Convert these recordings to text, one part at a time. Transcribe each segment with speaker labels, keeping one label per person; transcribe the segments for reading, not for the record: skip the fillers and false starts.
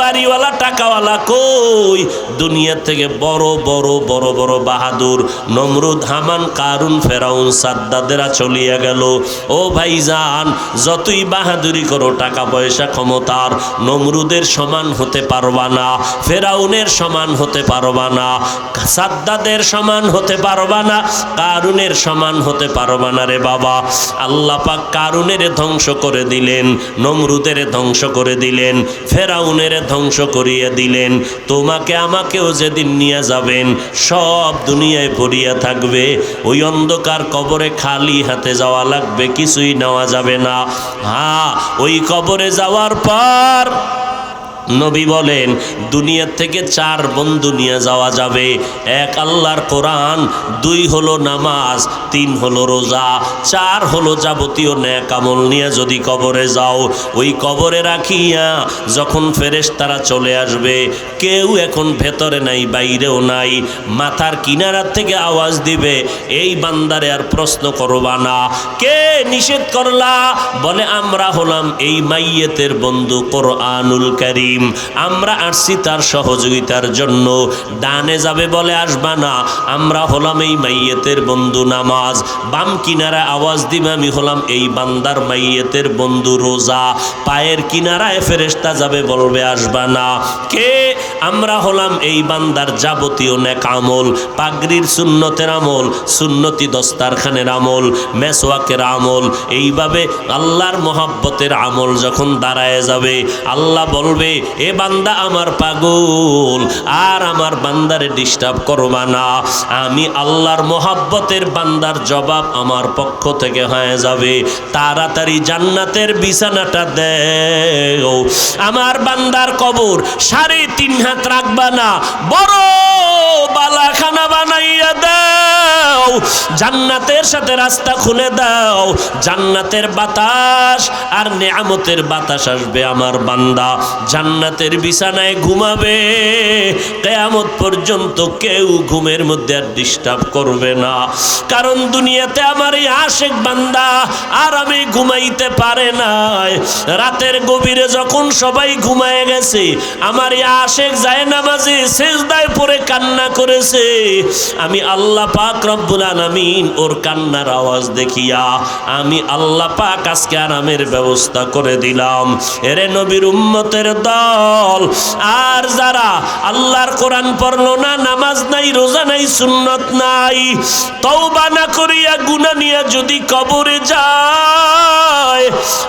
Speaker 1: বাড়িওয়ালা টাকাওয়ালা কই? দুনিয়া থেকে বড় বড় বড় বড় বাহাদুর নমরুদ, হামান, কারুন, ফেরাউন, সাদ্দাদেরা চলিয়া গেল। ও ভাইজান, যতই বাহাদুরি করো, টাকা পয়সা ক্ষমতার, নমরুদের সমান হতে পারবা না, ফেরাউনের সমান হতে পারবা না, সাদ্দাদের সমান হতে পারবা না, কারুনের সমান হতে পারবা না রে বাবা। আল্লাহ পাক কারুনের ধ্বংস করে দিলেন, নমরুদের ধ্বংস করে দিলেন, ফেরাউনের ধ্বংস করিয়ে দিলেন। তোমাকে আমাকেও যেদিন নিয়ে যাবেন, সব দুনিয়ায় পড়িয়া থাকবে। ওই অন্ধকার কবরে খালি হাতে যাওয়া লাগবে, কিছুই নেওয়া যাবে না। হ্যাঁ, ওই কবরে যাওয়ার পর নবী বলেন দুনিয়া থেকে 4 বন্ধু নিয়ে যাওয়া যাবে। 1 আল্লাহর কোরআন, 2 হলো নামাজ, 3 হলো রোজা, 4 হলো যাবতীয় নেক আমল নিয়ে যদি কবরে যাও, ওই কবরে রাখিয়া যখন ফেরেশতারা চলে আসবে, কেউ এখন ভেতরে নাই, বাইরেও নাই, মাথার কিনারা থেকে আওয়াজ দিবে, এই বান্দারে আর প্রশ্ন করবা না। কে নিষেধ করলা? বলে আমরা হলাম এই মাইয়েতের বন্ধু কোরআনুল কারীম, আমরা আসছি তার সহযোগিতার জন্য। ডানে যাবে বলে আসবা না, আমরা হলাম এই মাইয়েতের বন্ধু নামাজ। বাম কিনারা আওয়াজ দিবে, আমি হলাম এই বান্দার মাইয়েতের বন্ধু রোজা। পায়ের কিনারায় ফেরেশতা যাবে, বলবে আসবা না। কে? আমরা হলাম এই বান্দার যাবতীয় নেক আমল, পাগড়ির সুন্নতের আমল, সুন্নতি দস্তারখানের আমল, মেসওয়াকের আমল, এইভাবে আল্লাহর মহব্বতের আমল যখন দাঁড়ায় যাবে, আল্লাহ বলবে এ বান্দা আমার পাগল, আর আমার বান্দারে ডিস্টার্ব করবা না। আমি আল্লাহর মহব্বতের বান্দার জবাব আমার পক্ষ থেকে হয়ে যাবে, তাড়াতাড়ি জান্নাতের বিছানাটা দেও। আমার বান্দার কবর 3.5 হাত রাখবা না, বড় বালাখানা বানাইয়া দাও, জান্নাতের সাথে রাস্তা খুলে দাও, জান্নাতের বাতাস আর নেয়ামতের বাতাস আসবে, আমার বান্দা জান্নাতের বিছানায় ঘুমাবে। কিয়ামত পর্যন্ত কেউ ঘুমের মধ্যে আর ডিস্টার্ব করবে না, কারণ দুনিয়াতে আমার এই আশেক বান্দা আরামে ঘুমাইতে পারে নাই। রাতের গভীরে যখন সবাই ঘুমায় গেছে, আমার এই আশেক যায় নামাজে সেজদায় পড়ে কান্না করেছে। আমি আল্লাহ পাক রব্বুল আলামিন ওর কান্নার আওয়াজ দেখিয়া আমি আল্লাহ পাক আজকে আরামের ব্যবস্থা করে দিলাম। এরে নবীর উম্মতের দল, আর যারা আল্লাহর কোরআন পড়লো না, নামাজ নাই, রোজা নাই, সুন্নত নাই, তওবা না করিয়া গুনাহ নিয়ে যদি কবরে যায়,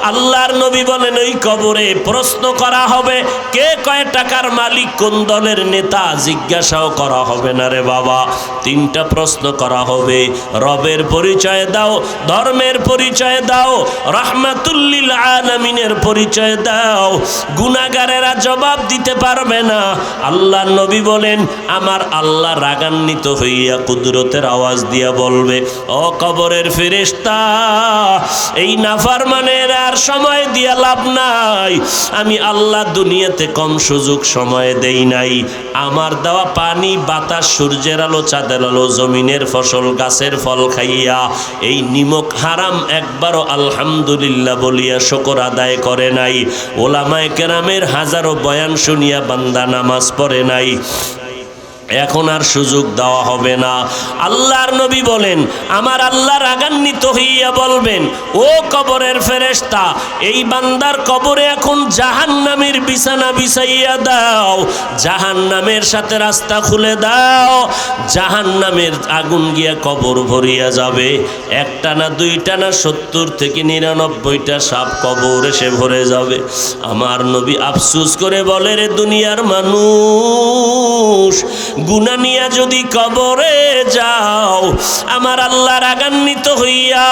Speaker 1: আল্লাহর নবী বলেন ওই কবরে প্রশ্ন করা হবে, কে কয় টাকার মালিক, কোন দলের নেতা, জিজ্ঞাসাও করা হবে না রে বাবা। 3টা প্রশ্ন করা হবে, রবের পরিচয় দাও, ধর্মের পরিচয় দাও, রাহমাতুল লিল আলামিনের পরিচয় দাও। গুনাহগারেরা জবাব দিতে পারবে না। আল্লাহর নবী বলেন আমার আল্লাহ রাগান্বিত হইয়া কুদরতের আওয়াজ দিয়া বলবে, ও কবরের ফেরেশতা, এই নাফরমানের আর সময় দিয়া লাভ নাই। আমি আল্লাহ দুনিয়াতে কম সুযোগ সময় দেই নাই। আমার দেওয়া পানি, বাতাস, সূর্যের আলো, চাঁদের আলো, জমিনের ফসল, গাছের ফল খাইয়া এই নিমক হারাম একবারও আলহামদুলিল্লাহ বলিয়া শুকর আদায় করে নাই। ওলামায়ে কেরামের হাজারো বয়ান শুনিয়া বান্দা নামাজ পড়ে নাই। এখন আর সুযোগ দেওয়া হবে না। আল্লাহর নবী বলেন আমার আল্লাহ রাগান্বিত হইয়া বলবেন, ও কবরের ফেরেশতা, এই বান্দার কবরে এখন জাহান্নামের বিছানা বিছাইয়া দাও, জাহান্নামের সাথে রাস্তা খুলে দাও, জাহান্নামের আগুন গিয়া কবর ভরিয়া যাবে। 1টা না 2টা না 70 থেকে 99টা সাপ কবর এসে ভরে যাবে। আমার নবী আফসোস করে বলে, রে দুনিয়ার মানুষ, গুনাহ নিয়া যদি কবরে যাও, আমার আল্লাহ রাগান্বিত হইয়া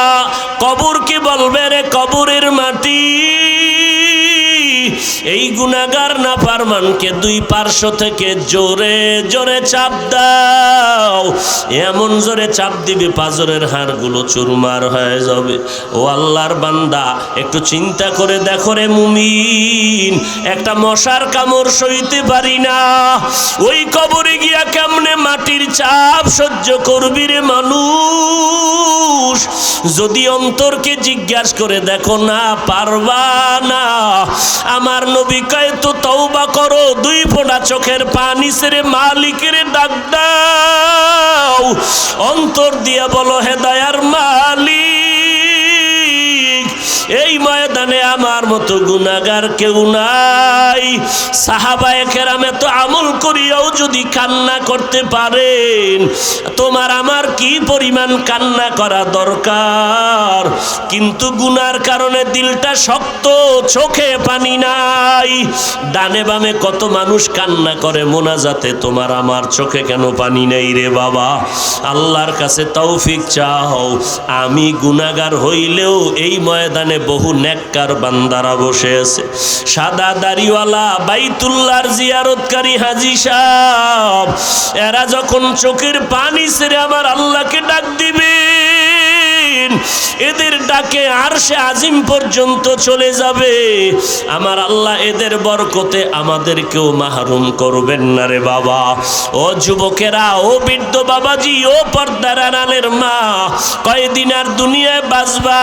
Speaker 1: কবরকে বলবে, রে কবরের মাটি, এই গুনাহগার নাফরমানকে 2 পার্শ্ব থেকে জোরে জোরে চাপ দাও। এমন জোরে চাপ দিবে পাজরের হাড়গুলো চুরমার হয়ে যাবে। ও আল্লাহর বান্দা, একটু চিন্তা করে দেখো রে মুমিন, একটা মশার কামড় সইতে পারি না, ওই কবরে গিয়া কেমনে মাটির চাপ সহ্য করবি রে মানুষ? যদি অন্তরকে জিজ্ঞাসা করে দেখো না, পারবা না। আমার নবী কয় তো তওবা করো, 2 ফোঁটা চোখের পানি ছেড়ে মালিকের ডাক দাও, অন্তর দিয়া বলো হে দয়ার মালিক, এই ময়দানে আমার মতো গুনাহগার কেউ নাই। সাহাবায়ে কেরামে তো আমল করিয়াও যদি কান্না করতে পারেন, তোমার আমার কি পরিমাণ কান্না করা দরকার। কিন্তু গুনার কারণে দিলটা শক্ত, চোখে পানি নাই। ডানে বামে কত মানুষ কান্না করে মোনাজাতে, তোমার আমার চোখে কেন পানি নেই রে বাবা? আল্লাহর কাছে তৌফিক চাও। আমি গুনাহগার হইলেও এই ময়দানে বহু নেককার বান্দারা বসে আছে। সাদা দাড়িওয়ালা বাইতুল্লাহর জিয়ারতকারী হাজী সাহেব, এরা যখন চোখের পানি ছেড়ে আমার আল্লাহকে ডাক দিবেন, এদের ডাকে আরশে আজিম পর্যন্ত চলে যাবে। আমার আল্লাহ এদের বরকতে আমাদেরকেও মাহরুম করবেন না রে বাবা। ও যুবকেরা, ও বৃদ্ধ বাবাজি, ও পর্দার আড়ালের মা, কয়দিন আর দুনিয়ায় বাঁচবা?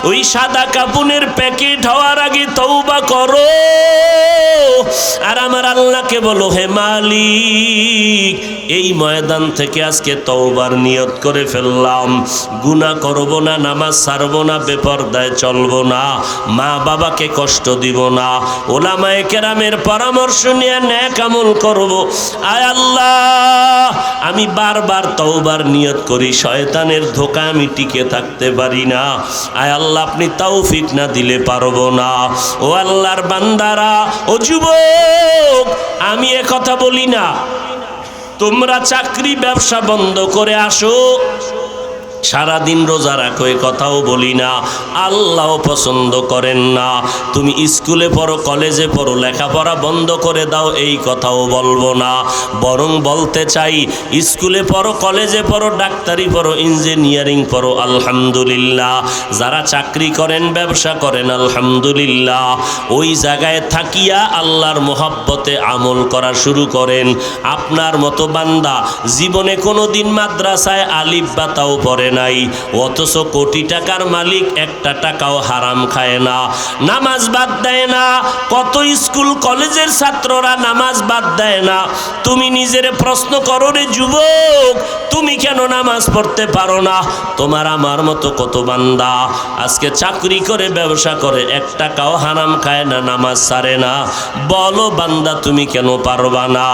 Speaker 1: ওই সাদা কাপুনের প্যাকেট হওয়ার আগে তওবা করো, আর আমার আল্লাহকে বলো হে মালিক, এই ময়দান থেকে আজকে তওবার নিয়ত করে ফেললাম, গুনাহ করব না, নামাজ ছাড়ব না, বেপরদায় চলব না, মা বাবাকে কষ্ট দিব না, ওলামায়ে কেরামের পরামর্শ নিয়ে নেক আমল করব। আয় আল্লাহ, আমি বারবার তওবার নিয়ত করি, শয়তানের ধোঁকা আমি টিকে থাকতে পারি না। আয় আল্লাহ, আপনি তৌফিক না দিলে পারবো না। ও আল্লাহর বান্দারা, ও যুবক, আমি এ কথা বলি না তোমরা চাকরি ব্যবসা বন্ধ করে আসো, সারাদিন রোজা রাখো, এ কথাও বলি না। আল্লাহ পছন্দ করেন না। তুমি স্কুলে পড়ো, কলেজে পড়ো, লেখাপড়া বন্ধ করে দাও, এই কথাও বলবো না। বরং বলতে চাই, স্কুলে পড়ো, কলেজে পড়ো, ডাক্তারি পড়ো, ইঞ্জিনিয়ারিং পড়ো, আলহামদুলিল্লাহ। যারা চাকরি করেন, ব্যবসা করেন, আলহামদুলিল্লাহ। ওই জায়গায় থাকিয়া আল্লাহর মোহাব্বতে আমল করা শুরু করেন। আপনার মতো বান্দা জীবনে কোনো দিন মাদ্রাসায় আলিফ বা তাও পড়ে নাই, অথচ কোটি টাকার মালিক, একটা টাকাও হারাম খায় না, নামাজ বাদ দেয় না। কত স্কুল কলেজের ছাত্ররা নামাজ বাদ দেয় না। তুমি নিজের প্রশ্ন করো রে যুবক, তুমি কেন নামাজ পড়তে পারো না? তোমার আমার মতো কত বান্দা আজকে চাকরি করে, ব্যবসা করে, এক টাকাও হারাম খায় না, নামাজ ছাড়ে না। বলো বান্দা, তুমি কেন পারবা না?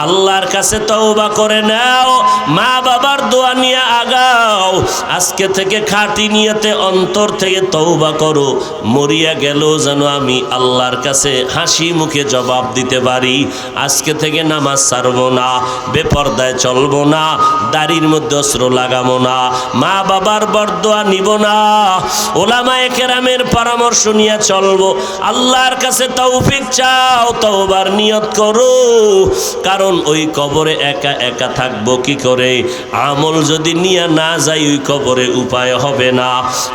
Speaker 1: আল্লাহর কাছে তওবা করে নাও, মা বাবার দোয়া নিয়ে আগাও। আজকে থেকে খাঁটি নিয়তে অন্তর থেকে তওবা করো, মরিয়া গেল যেন আমি আল্লাহর কাছে হাসি মুখে জবাব দিতে পারি। আজকে থেকে নামাজ ছাড়বো না, বেপরদায় চলবো না, দাড়ির মধ্যে অস্ত্র লাগাবো না, মা বাবার বরদোয়া নিব না, ওলামায়ে কেরামের পরামর্শ নিয়ে চলবো। আল্লাহর কাছে তৌফিক চাও, তওবার নিয়ত করো। কারণ ওই কবরে একা একা থাকবো কি করে? আমল যদি নিয়ে না যাই, ওই কবরে উপায় হবে না।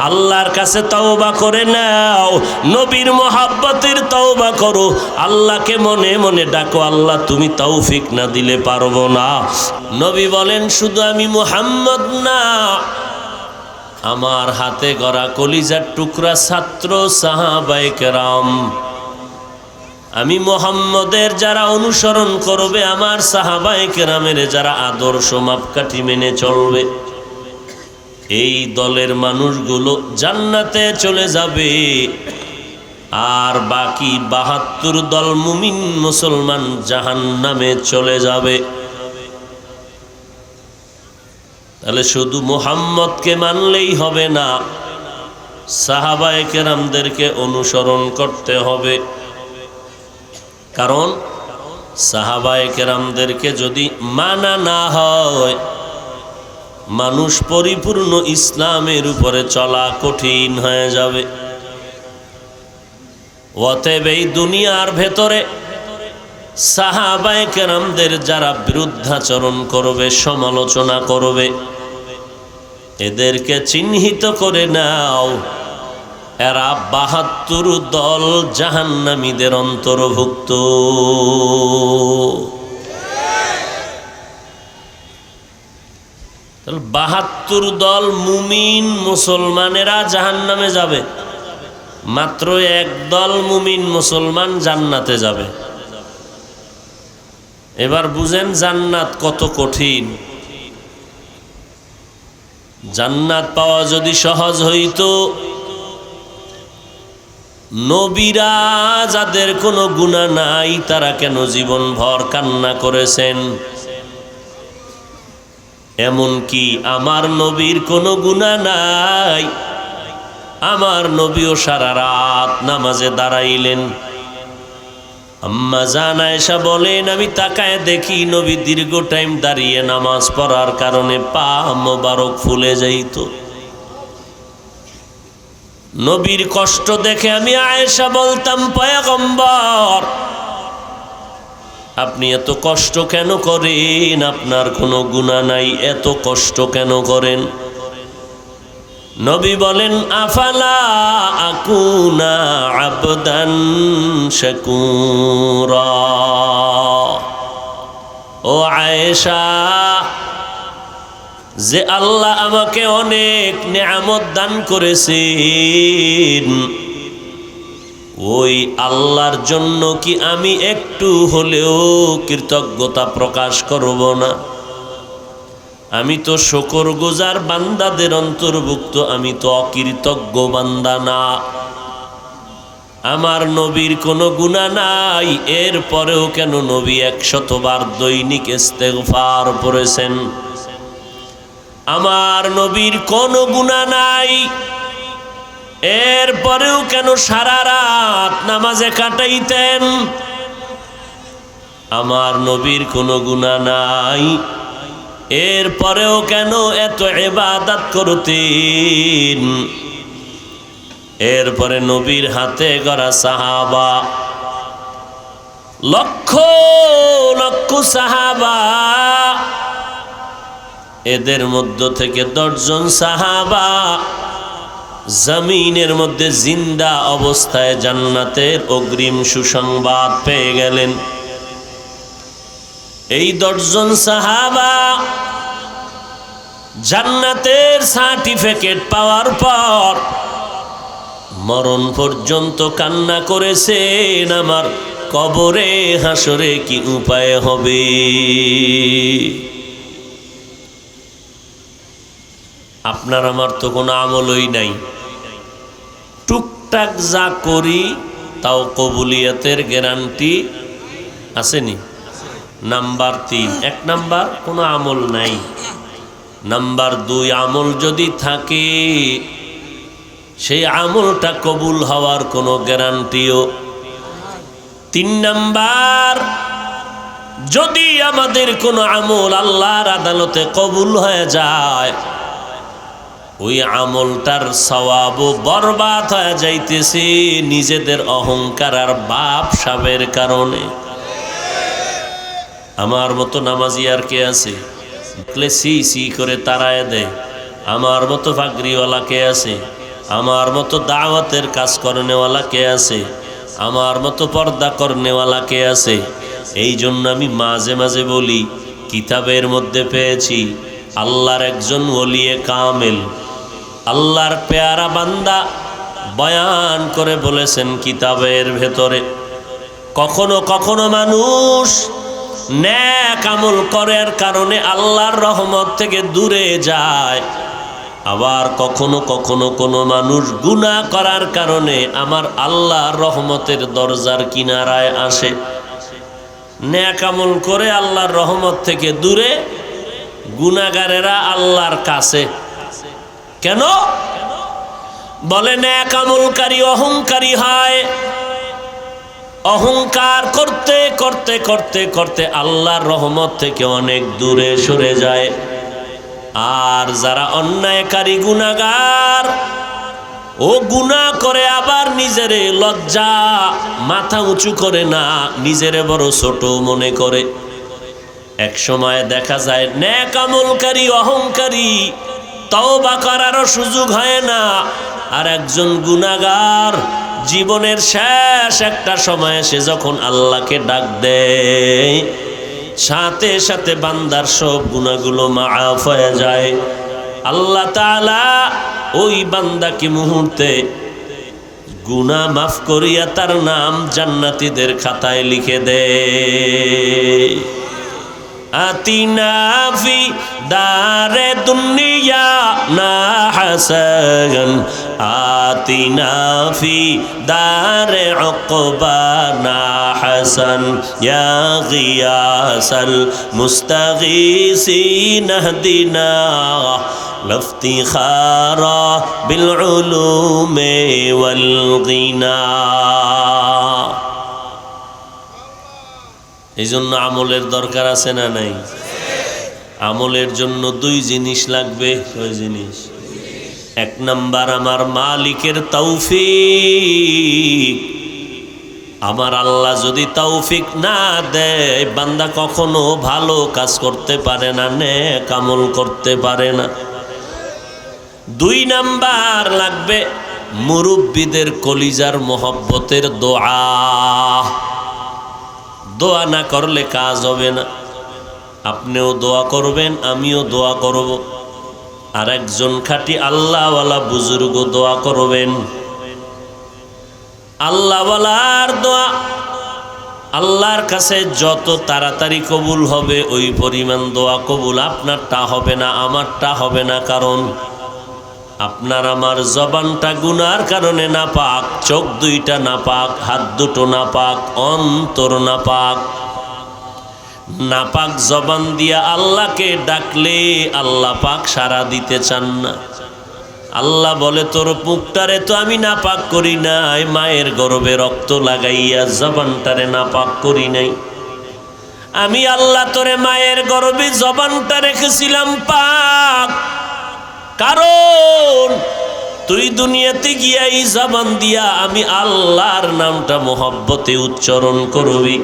Speaker 1: আল্লাহর কাছে তওবা করে নাও, নবীর মোহাব্বতের তওবা করো, আল্লাহকে মনে মনে ডাকো, আল্লাহ তুমি তৌফিক না দিলে পারবো না। নবী বলেন, শুধু আমি মুহাম্মদ না, আমার হাতে গড়া কলিজার টুকরা ছাত্র সাহাবায়ে কেরাম, আমি মুহাম্মদের যারা অনুসরণ করবে, আমার সাহাবায়ে কেরামের যারা আদর্শ মাপকাঠি মেনে চলবে, এই দলের মানুষগুলো জান্নাতে চলে যাবে। আর বাকি ৭২ দল মুমিন মুসলমান জাহান্নামে চলে যাবে। তাহলে শুধু মুহাম্মদকে মানলেই হবে না, সাহাবায়ে কেরামদেরকে অনুসরণ করতে হবে। কারণ সাহাবায়ে কেরামদেরকে যদি মানা না হয়, মানুষ পরিপূর্ণ ইসলামের উপরে চলা কঠিন হয়ে যাবে। অতএব এই দুনিয়ার ভেতরে সাহাবায়ে কেরামদের যারা বিরুদ্ধাচরণ করবে, সমালোচনা করবে, এদেরকে চিহ্নিত করে নাও। এরা ৭২ দল জাহান্নামীদের অন্তর্ভুক্ত। ৭২ দল মুমিন মুসলমানেরা জাহান্নামে যাবে, মাত্র একদল মুমিন মুসলমান জান্নাতে যাবে। এবার বুঝেন জান্নাত কত কঠিন। জান্নাত পাওয়া যদি সহজ হইতো, নবীরা যাদের কোনো গুনাহ নাই তারা কেন জীবন ভর কান্না করেছেন? এমন কি আমার নবীর কোনো গুনাহ নাই, আমার নবীও সারা রাত নামাজে দাঁড়াইলেন। আম্মা জান আয়েশা বলেন, আমি তাকায় দেখি নবী দীর্ঘ টাইম দাঁড়িয়ে নামাজ পড়ার কারণে পা মোবারক ফুলে যাইত। নবীর কষ্ট দেখে আমি আয়েশা বলতাম, পয়গম্বর আপনি এত কষ্ট কেন করেন? আপনার কোনো গুনাহ নাই, এত কষ্ট কেন করেন? নবী বলেন, আফালা আকুনা আবদান শাকুরা। ও আয়েশা, যে আল্লাহ আমাকে অনেক নেয়ামত দান করেছেন, ওই আল্লাহর জন্য কি আমি একটু হলেও কৃতজ্ঞতা প্রকাশ করব না? আমি তো শুকরগুজার বান্দাদের অন্তর্ভুক্ত, আমি তো অকৃতজ্ঞ বান্দা না। আমার নবীর কোনো গুনাহ নাই, এরপরেও কেন নবী 100 বার দৈনিক ইস্তেগফার পড়েছেন? আমার নবীর কোনো গুনাহ নাই, এরপরেও কেন সারা রাত নামাজে কাটাইতেন? আমার নবীর কোনো গুনাহ নাই, এরপরেও কেন এত ইবাদত করতেন? এরপরে নবীর হাতে গড়া সাহাবা, লক্ষ লক্ষ সাহাবা, এদের মধ্য থেকে 10 জন সাহাবা জমিনের মধ্যে জিন্দা অবস্থায় জান্নাতের অগ্রিম সুসংবাদ পেয়ে গেলেন। এই 10 জন সাহাবা জান্নাতের সার্টিফিকেট পাওয়ার পর মরণ পর্যন্ত কান্না করেছেন, আমার কবরে হাসরে কি উপায় হবে? আপনার আমার তো কোনো আমলই নাই, টুকটাক যা করি তাও কবুলিয়তের গ্যারান্টি আসেনি। নাম্বার 3, 1 নাম্বার কোনো আমল নাই। নাম্বার 2, আমল যদি থাকে সেই আমলটা কবুল হওয়ার কোনো গ্যারান্টিও। 3 নাম্বার, যদি আমাদের কোনো আমল আল্লাহর আদালতে কবুল হয়ে যায়, ওই আমলটার সওয়াবও বরবাদ হয়ে যাইতেছে নিজেদের অহংকার আর ব্যবসার কারণে। আমার মতো নামাজি আর কে আছে? দেখলে সি সি করে তাড়ায় দেয়। আমার মতো পাগড়িওয়ালা কে আছে? আমার মতো দাওয়াতের কাজ করনেওয়ালা কে আছে? আমার মতো পর্দা করনেওয়ালা কে আছে? এই জন্য আমি মাঝে মাঝে বলি, কিতাবের মধ্যে পেয়েছি আল্লাহর একজন ওলিয়ে কামেল, আল্লাহর পেয়ারা বান্দা বয়ান করে বলেছেন কিতাবের ভেতরে, কখনো কখনো মানুষ নেক আমল করার কারণে আল্লাহর রহমত থেকে দূরে যায়, আবার কখনো কখনো কোনো মানুষ গুনাহ করার কারণে আমার আল্লাহর রহমতের দরজার কিনারায় আসে। নেক আমল করে আল্লাহর রহমত থেকে দূরে, গুনাহগারেরা আল্লাহর কাছে। কেন? বলে নেক আমলকারী অহংকারী হয়, অহংকার করতে করতে করতে করতে আল্লাহর রহমত থেকে অনেক দূরে সরে যায়। আর যারা অন্যায়কারী গুনাহগার, ও গুনাহ করে আবার নিজেরে লজ্জা, মাথা উঁচু করে না, নিজেরে বড় ছোট মনে করে। এক সময় দেখা যায় নেক আমলকারী অহংকারী, তওবা করারও সুযোগ হয় না। আর একজন গুনাহগার জীবনের শেষ একটা সময়ে সে যখন আল্লাহকে ডাক দেয়, সাথে সাথে বান্দার সব গুনাহগুলো মাফ হয়ে যায়। আল্লাহ তাআলা ওই বান্দাকে মুহূর্তে গুনাহ মাফ করিয়া তার নাম জান্নাতীদের খাতায় লিখে দে। আতিনা ফি দারে দুনিয়া না হাসান, আতিনা ফি দারে উকবা না হাসান, ইয়া গিয়াসাল মুস্তাগীসিন ইহদিনা লাফতিখারা বিল উলুমি ওয়াল গিনা। এই জন্য আমলের দরকার আছে না নাই? আমলের জন্য দুই জিনিস লাগবে। কয় জিনিস? এক নাম্বার আমার মালিকের তৌফিক। আমার আল্লাহ যদি তৌফিক না দেয়, বান্দা কখনো ভালো কাজ করতে পারে না, নেক আমল করতে পারে না। দুই নাম্বার লাগবে মুরব্বিদের কলিজার মহব্বতের দোয়া। দোয়া না করলে কাজ হবে না। আপনিও দোয়া করবেন, আমিও দোয়া করব, আর একজন খাঁটি আল্লাহওয়ালা বুজুর্গ দোয়া করবেন। আল্লাহওয়ালার দোয়া আল্লাহর কাছে যত তাড়াতাড়ি কবুল হবে, ওই পরিমাণ দোয়া কবুল। আপনারটা হবে না, আমারটা হবে না, কারণ আপনার আমার জবানটা গুনার কারণে নাপাক, চোখ দুইটা নাপাক, হাত দুটো নাপাক, অন্তর নাপাক। নাপাক জবান দিয়া আল্লাহকে ডাকলে আল্লাহ পাক সাড়া দিতে চান না। আল্লাহ বলে, তোর মুখটারে তো আমি নাপাক করি নাই, মায়ের গর্ভে রক্ত লাগাইয়া জবানটারে নাপাক করি নাই। আমি আল্লাহ তোরে মায়ের গর্ভে জবানটা রেখেছিলাম পাক, কারণ তুই দুনিয়াতে গিয়া এই জবান দিয়া আমি আল্লাহর নামটা মোহব্বতে উচ্চারণ করবি।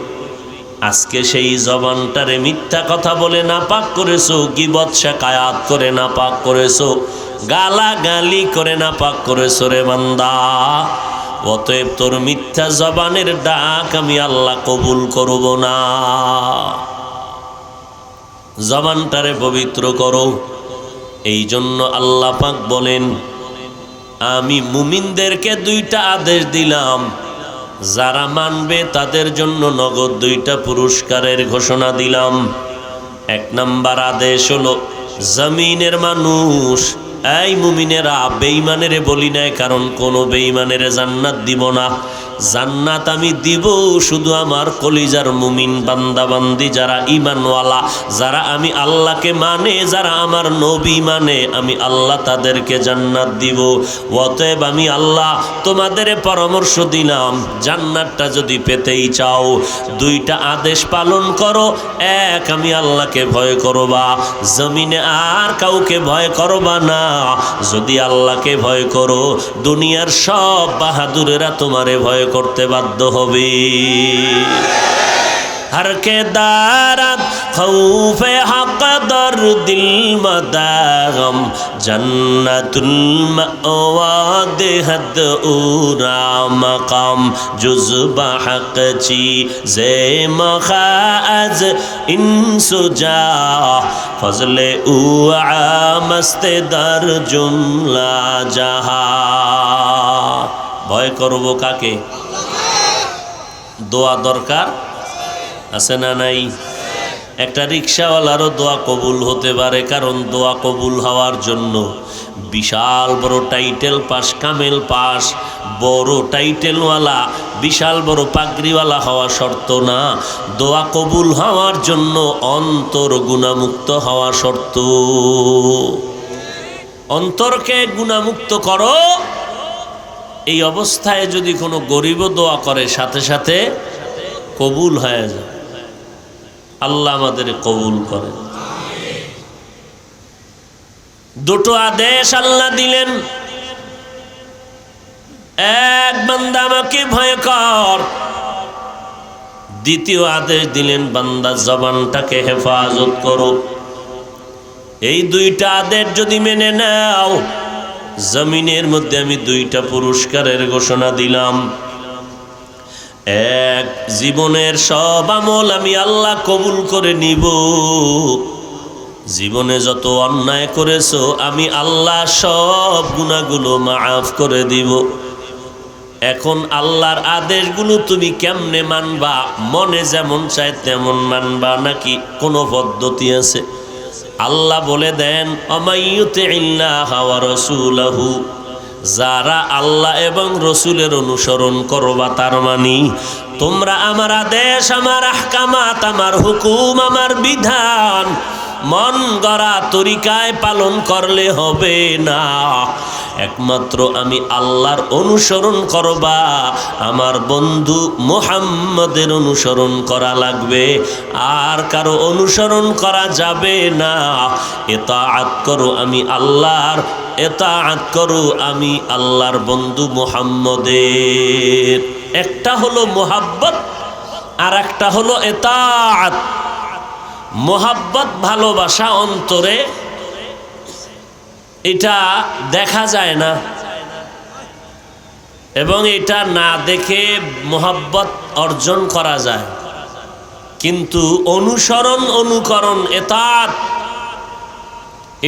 Speaker 1: আজকে সেই জবানটারে মিথ্যা কথা বলে নাপাক করেছো, গীবত শিকায়াত করে নাপাক করেছো, গালাগালি করে নাপাক করেছো রে বান্দা। অতএব তোর মিথ্যা জবানের ডাক আমি আল্লাহ কবুল করব না। জবানটারে পবিত্র করো। এই জন্য আল্লাহ পাক বলেন, আমি মুমিনদেরকে দুইটা আদেশ দিলাম, যারা মানবে তাদের জন্য নগদ দুইটা পুরস্কারের ঘোষণা দিলাম। এক নাম্বার আদেশ হলো, জমিনের মানুষ, এই মুমিনেরা, বেঈমানের বলি নাই, কারণ কোনো বেঈমানের জান্নাত দিব না। জান্নাত আমি দিব শুধু আমার কলিজার মুমিন বান্দা বান্দি, যারা ঈমানওয়ালা, যারা আমি আল্লাহকে মানে, যারা আমার নবী মানে, আমি আল্লাহ তাদেরকে জান্নাত দিব। অতএব আমি আল্লাহ তোমাদের পরামর্শ দিলাম, জান্নাতটা যদি পেতেই চাও, দুইটা আদেশ পালন করো। এক, আমি আল্লাহকে ভয় করবা, জমিনে আর কাউকে ভয় করবা না। যদি আল্লাহকে ভয় করো, দুনিয়ার সব বাহাদুরেরা তোমারে ভয় করতে বাধ্য হবে। हर के दारत खौफे हक दर दिल मदागम जन्नतुल मअवा देहद उरा मकाम जुज़्बा हक ची जे मखाज इंसुजा फजले उआ मस्ते दर जुमला जहा। ভয় করব কাকে? দোয়া দরকার আছে না নাই? একটা রিক্সাওয়ালারও দোয়া কবুল হতে পারে, কারণ দোয়া কবুল হওয়ার জন্য বিশাল বড় টাইটেল পাস, কামেল পাস, বড় টাইটেলওয়ালা, বিশাল বড় পাগড়িওয়ালা হওয়া শর্ত না। দোয়া কবুল হওয়ার জন্য অন্তর গুনাহমুক্ত হওয়া শর্ত। অন্তরকে গুনাহমুক্ত করো। এই অবস্থায় যদি কোনো গরিব দোয়া করে, সাথে সাথে কবুল হয়ে যায়। আল্লাহ আমাদের কবুল করে। দুটো আদেশ আল্লাহ দিলেন। এক, বান্দা আমাকে ভয় কর। দ্বিতীয় আদেশ দিলেন, বান্দা জবানটাকে হেফাজত করো। এই দুইটা আদেশ যদি মেনে নাও, জমিনের মধ্যে আমি দুইটা পুরস্কারের ঘোষণা দিলাম। এক, জীবনের সব আমল আমি আল্লাহ কবুল করে নিব। জীবনে যত অন্যায় করেছো, আমি আল্লাহ সব গুনাহগুলো মাফ করে দিব। এখন আল্লাহর আদেশগুলো তুমি কেমনে মানবা? মনে যেমন চায় তেমন মানবা নাকি কোনো পদ্ধতি আছে? আল্লাহ বলে দেন, অমাইয়ুতিল্লাহা ওয়া রাসূলাহু, যারা আল্লাহ এবং রসুলের অনুসরণ করবা, তার মানে তোমরা আমার আদেশ, আমার আহকামাত, আমার হুকুম, আমার বিধান মন গড়া তরিকায় পালন করলে হবে না। একমাত্র আমি আল্লাহর অনুসরণ করবা, আমার বন্ধু মুহাম্মদের অনুসরণ করা লাগবে, আর কারো অনুসরণ করা যাবে না। ইতাআত করো আমি আল্লাহর, ইতাআত করো আমি আল্লাহর বন্ধু মুহাম্মদের। একটা হলো মুহাব্বত আর একটা হলো ইতাআত। মোহাব্বত ভালোবাসা অন্তরে, এটা দেখা যায় না, এবং এটা না দেখে মোহাব্বত অর্জন করা যায়। কিন্তু অনুসরণ, অনুকরণ, ইতাআত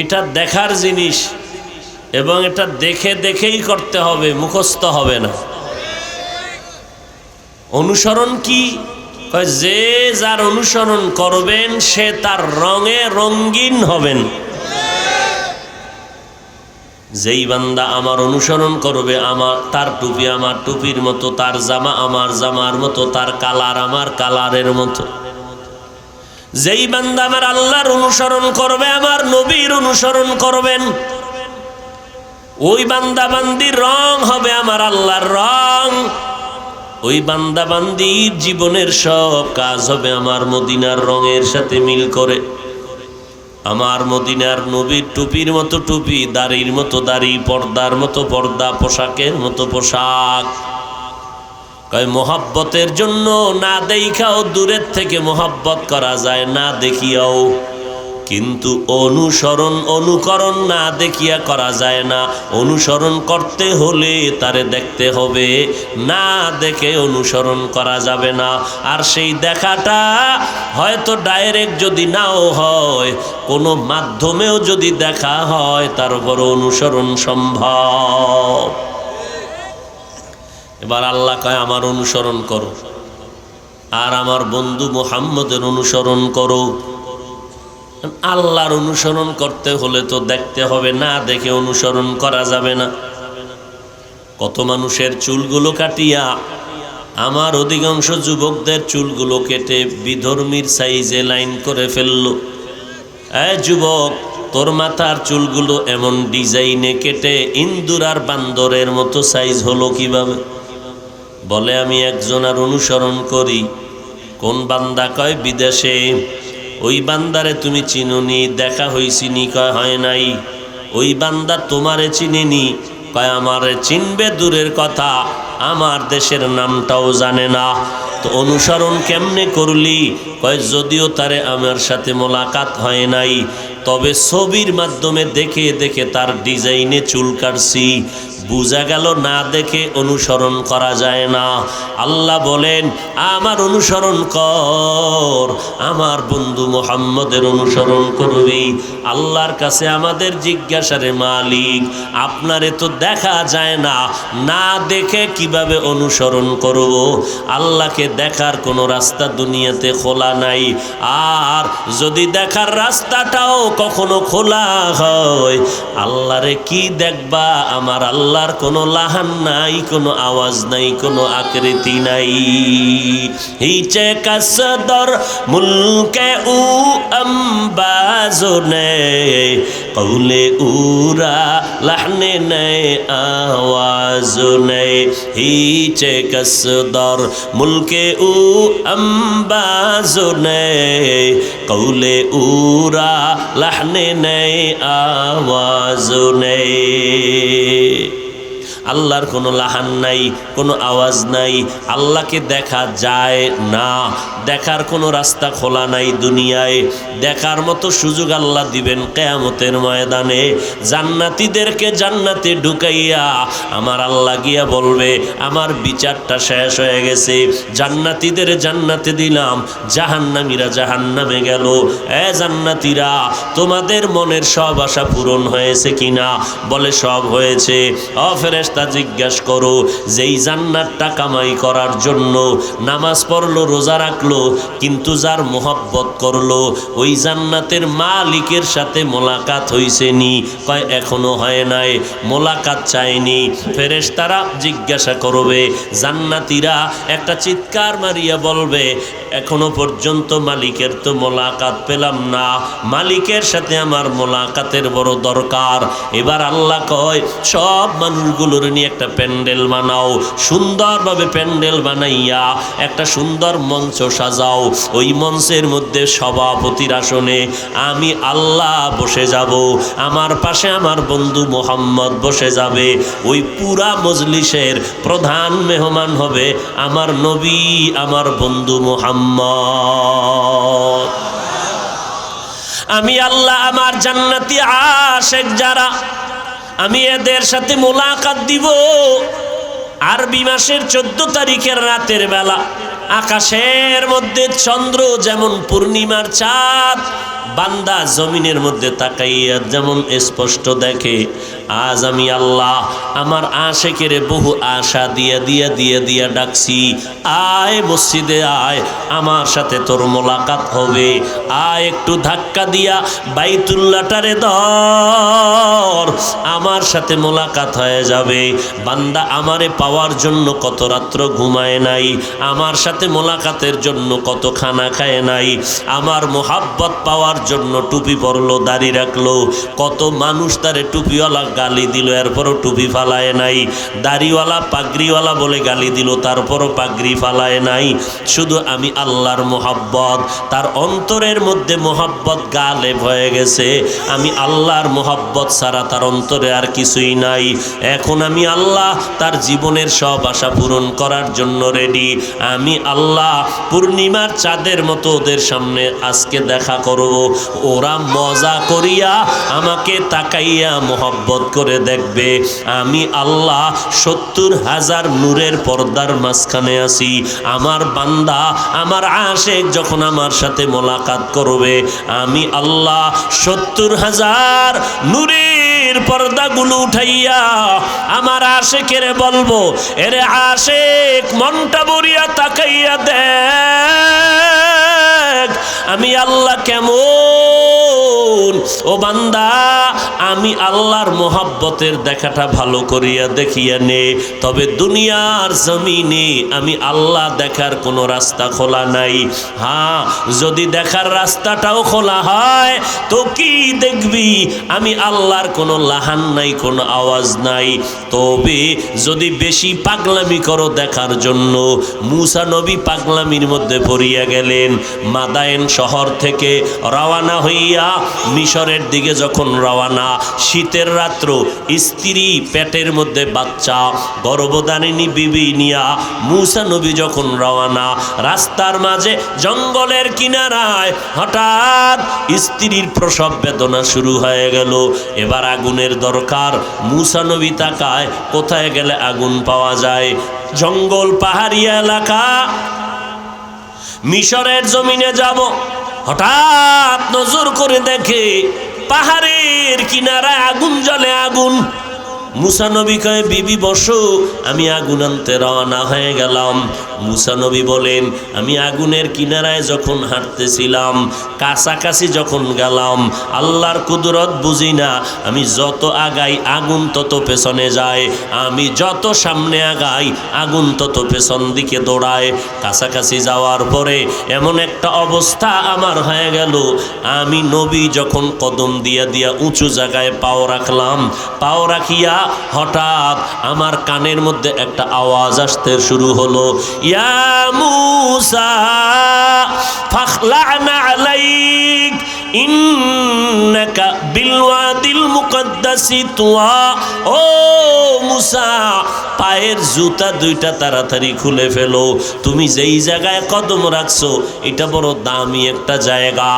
Speaker 1: এটা দেখার জিনিস, এবং এটা দেখে দেখেই করতে হবে, মুখস্থ হবে না। অনুসরণ কি? যে যার অনুসরণ করবেন সে তার রঙে রঙিন হবেন। যেই বান্দা আমার অনুসরণ করবে, তার টুপি আমার টুপির মতো, তার জামা আমার জামার মতো, তার কালার আমার কালারের মতো। যেই বান্দা আমার আল্লাহর অনুসরণ করবে, আমার নবীর অনুসরণ করবেন, ওই বান্দা বান্দির রং হবে আমার আল্লাহর রং। ওই বান্দা বান্দির জীবনের সব কাজ হবে আমার মদিনার রঙের সাথে মিল করে। আমার মদিনার নবীর টুপির মতো টুপি, দাড়ির মতো দাড়ি, পর্দার মতো পর্দা, পোশাকের মতো পোশাক। কয় মোহাব্বতের জন্য না দেখাও দূরের থেকে মোহাব্বত করা যায়, না দেখিয়াও। কিন্তু অনুসরণ, অনুকরণ না দেখিয়া করা যায় না। অনুসরণ করতে হলে তারে দেখতে হবে, না দেখে অনুসরণ করা যাবে না। আর সেই দেখাটা হয়তো ডাইরেক্ট যদি নাও হয়, কোনো মাধ্যমেও যদি দেখা হয়, তার উপর অনুসরণ সম্ভব। এবার আল্লাহ কয় আমার অনুসরণ করো, আর আমার বন্ধু মুহাম্মদের অনুসরণ করো। আল্লাহর অনুসরণ করতে হলে তো দেখতে হবে, না দেখে অনুসরণ করা যাবে না। কত মানুষের চুলগুলো কাটিয়া, আমার অধিকাংশ যুবকদের চুলগুলো কেটে বিধর্মীর সাইজে লাইন করে ফেললো। যুবক, তোর মাথার চুলগুলো এমন ডিজাইনে কেটে ইন্দুর আর বান্দরের মতো সাইজ হলো কিভাবে? বলে আমি একজনের অনুসরণ করি। কোন বান্দা? কয় বিদেশে। ওই বান্দারে তুমি চিনুনি? দেখা হইছিনি? কয় হয় নাই। ওই বান্দা তোমারে চিনেনি? কয় আমারে চিনবে দূরের কথা, আমার দেশের নামটাও জানে না। তো অনুসরণ কেমনে করলি? কয় যদিও তারে আমার সাথে মোলাকাত হয় নাই, তবে ছবির মাধ্যমে দেখে দেখে তার ডিজাইনে চুল কাটছি। বুঝা গেল না দেখে অনুসরণ করা যায় না। আল্লাহ বলেন আমার অনুসরণ কর, আমার বন্ধু মুহাম্মদের অনুসরণ করবি। আল্লাহর কাছে আমাদের জিজ্ঞাসারে মালিক, আপনারে তো দেখা যায় না, না দেখে কিভাবে অনুসরণ করব? আল্লাহকে দেখার কোনো রাস্তা দুনিয়াতে খোলা নাই। আর যদি দেখার রাস্তাটাও কখনো খোলা হয়, আল্লাহরে কি দেখবা? আমার আল্লাহর কোনো লাহান নাই, কোনো আওয়াজ নাই, কোনো আকৃতি নাই। হিচে কাসদর মুলকে উ আম্বাজনে কৌলে উরা লাহনে নে আওয়াজ নে। হিচে কাসদর মুলকে উ আম্বাজনে কৌলে উরা লাহনে নে আওয়াজ নে। আল্লাহর কোনো লাহান নাই, কোনো আওয়াজ নাই। আল্লাহকে দেখা যায় না, দেখার কোনো রাস্তা খোলা নাই দুনিয়ায়। দেখার মতো সুযোগ আল্লাহ দিবেন কিয়ামতের ময়দানে। জান্নাতীদেরকে জান্নাতে ঢুকাইয়া আমার আল্লাহ গিয়া বলবে আমার বিচারটা শেষ হয়ে গেছে, জান্নাতীদের জান্নাতে দিলাম, জাহান্নামীরা জাহান্নামে গেল। জান্নাতীরা, তোমাদের মনের সব আশা পূরণ হয়েছে কিনা? বলে সব হয়েছে। ফেরেশতা ফেরেশতা জিজ্ঞাসা করো, যেই জান্নাতটা কামাই করার জন্য নামাজ পড়লো, রোজা রাখলো, কিন্তু যার মোহাব্বত করলো, ওই জান্নাতের মালিকের সাথে মোলাকাত হইছে নি? কয় এখনো হয় নাই, মোলাকাত চায়নি। ফেরেশতারা জিজ্ঞাসা করবে, জান্নাতীরা একটা চিৎকার মারিয়া বলবে, এখনো পর্যন্ত মালিকের তো মোলাকাত পেলাম না, মালিকের সাথে আমার মোলাকাতের বড় দরকার। এবার আল্লাহ কয়, সব মানুষগুলোর নিয়ে একটা প্যান্ডেল বানাও, সুন্দরভাবে প্যান্ডেল বানাইয়া একটা সুন্দর মঞ্চ সাজাও। ওই মঞ্চের মধ্যে সভাপতির আসনে আমি আল্লাহ বসে যাব, আমার পাশে আমার বন্ধু মুহাম্মদ বসে যাবে। ওই পুরা মজলিসের প্রধান মেহমান হবে আমার নবী, আমার বন্ধু মুহাম্মদ। আমি আল্লাহ আমার জান্নাতি আশিক যারা, আমি এদের সাথে মোলাকাত দিব। আরবি মাসের 14 তারিখের রাতের বেলা আকাশের মধ্যে চন্দ্র যেমন পূর্ণিমার চাঁদ বান্দা জমিনের মধ্যে তাকাইয়া যেমন স্পষ্ট দেখে, আজ আমি আল্লাহ আমার আশিকের বহু আশা দিয়া ডাকছি, আয় মসজিদে আয়, আমার সাথে তোর মোলাকাত হবে। আয় একটু ধাক্কা দিয়া বাইতুল্লাহটারে ধর, আমার সাথে মোলাকাত হয়ে যাবে। বান্দা আমারে পাওয়ার জন্য কত রাত্র ঘুমায় নাই, আমার সাথে মোলাকাতের জন্য কত খানা খায় নাই, আমার মোহাব্বত পাওয়ার জন্য টুপি পরলো, দাড়ি রাখলো। কত মানুষ তারে টুপিওয়ালা গালি দিল, এরপরও টুপি ফালায় নাই। দাড়িওয়ালা পাগড়িওয়ালা বলে গালি দিল, তারপরও পাগড়ি ফালায় নাই। শুধু আমি আল্লাহর মোহাব্বত, তার অন্তরের মধ্যে মোহাব্বত গালেব হয়ে গেছে। আমি আল্লাহর মোহাব্বত ছাড়া তার অন্তরে আর কিছুই নাই। এখন আমি আল্লাহ তার জীবনের সব আশা পূরণ করার জন্য রেডি। আমি আল্লাহ পূর্ণিমার চাঁদের মতো ওদের সামনে আজকে দেখা করব। ওরা মজা করিয়া আমাকে তাকাইয়া মোহাব্বত করে দেখবে। আমি আল্লাহ 70,000 নূরের পর্দার মাঝখানে আছি। আমার বান্দা আমার আশিক যখন আমার সাথে মোলাকাত করবে, আমি আল্লাহ 70,000 নূরের পর্দাগুলো উঠাইয়া আমার আশিকের বলবো, এরে আশিক মনটা ভরিয়া তাকাইয়া দেখ আমি আল্লাহ কেমন। ও বান্দা, আমি আল্লাহর মোহাব্বতের দেখাটা ভালো করিয়া দেখিয়া নে। তবে দুনিয়ার জমিনে আমি আল্লাহ দেখার কোনো রাস্তা খোলা নাই। হ্যাঁ, যদি দেখার রাস্তাটাও খোলা হয় তো কি দেখবি? আমি আল্লাহর কোনো লাহান নাই, কোনো আওয়াজ নাই। তবে যদি বেশি পাগলামি করো দেখার জন্য, মুসা নবী পাগলামির মধ্যে পড়িয়া গেলেন। মাদায়েন শহর থেকে রওনা হইয়া মিশরের দিকে যখন রওনা, শীতের রাত্র, স্ত্রী পেটের মধ্যে বাচ্চা, গর্ভধারিণী বিবি নিয়া মুসা নবী যখন রওনা, রাস্তার মাঝে জঙ্গলের কিনারায় হঠাৎ স্ত্রীর প্রসব বেদনা শুরু হয়ে গেল। এবার আগুনের দরকার। মুসা নবী তাকায়, কোথায় গেলে আগুন পাওয়া যায়? জঙ্গল, পাহাড়িয়া এলাকা, মিশরের জমিনে যাব। হঠাৎ নজর করে দেখে পাহাড়ের কিনারায় আগুন জ্বলে, আগুন। মুসা নবী কয়, বিবি বসো, আমি আগুন আনতে রওনা হয়ে গেলাম। মুসা নবী বলেন, আমি আগুনের কিনারায় যখন হাঁটতেছিলাম, কাছাকাছি যখন গেলাম, আল্লাহর কুদরত বুঝি না, আমি যত আগাই আগুন তত পেছনে যায়, আমি যত সামনে আগাই আগুন তত পেছন দিকে দৌড়ায়। কাছাকাছি যাওয়ার পরে এমন একটা অবস্থা আমার হয়ে গেল, আমি নবী যখন কদম দিয়া দিয়া উঁচু জায়গায় পাও রাখলাম, পাও রাখিয়া হঠাৎ আমার কানের মধ্যে একটা আওয়াজ আসতে শুরু হলো, ইয়া মুসা ফাখলা'না আলাইক ইন্নাকা বিলওয়াদিল মুকদ্দাসি তুয়া। ও মুসা, পায়ের জুতা দুইটা তাড়াতাড়ি খুলে ফেলো, তুমি যেই জায়গায় কদম রাখছো এটা বড় দামি একটা জায়গা,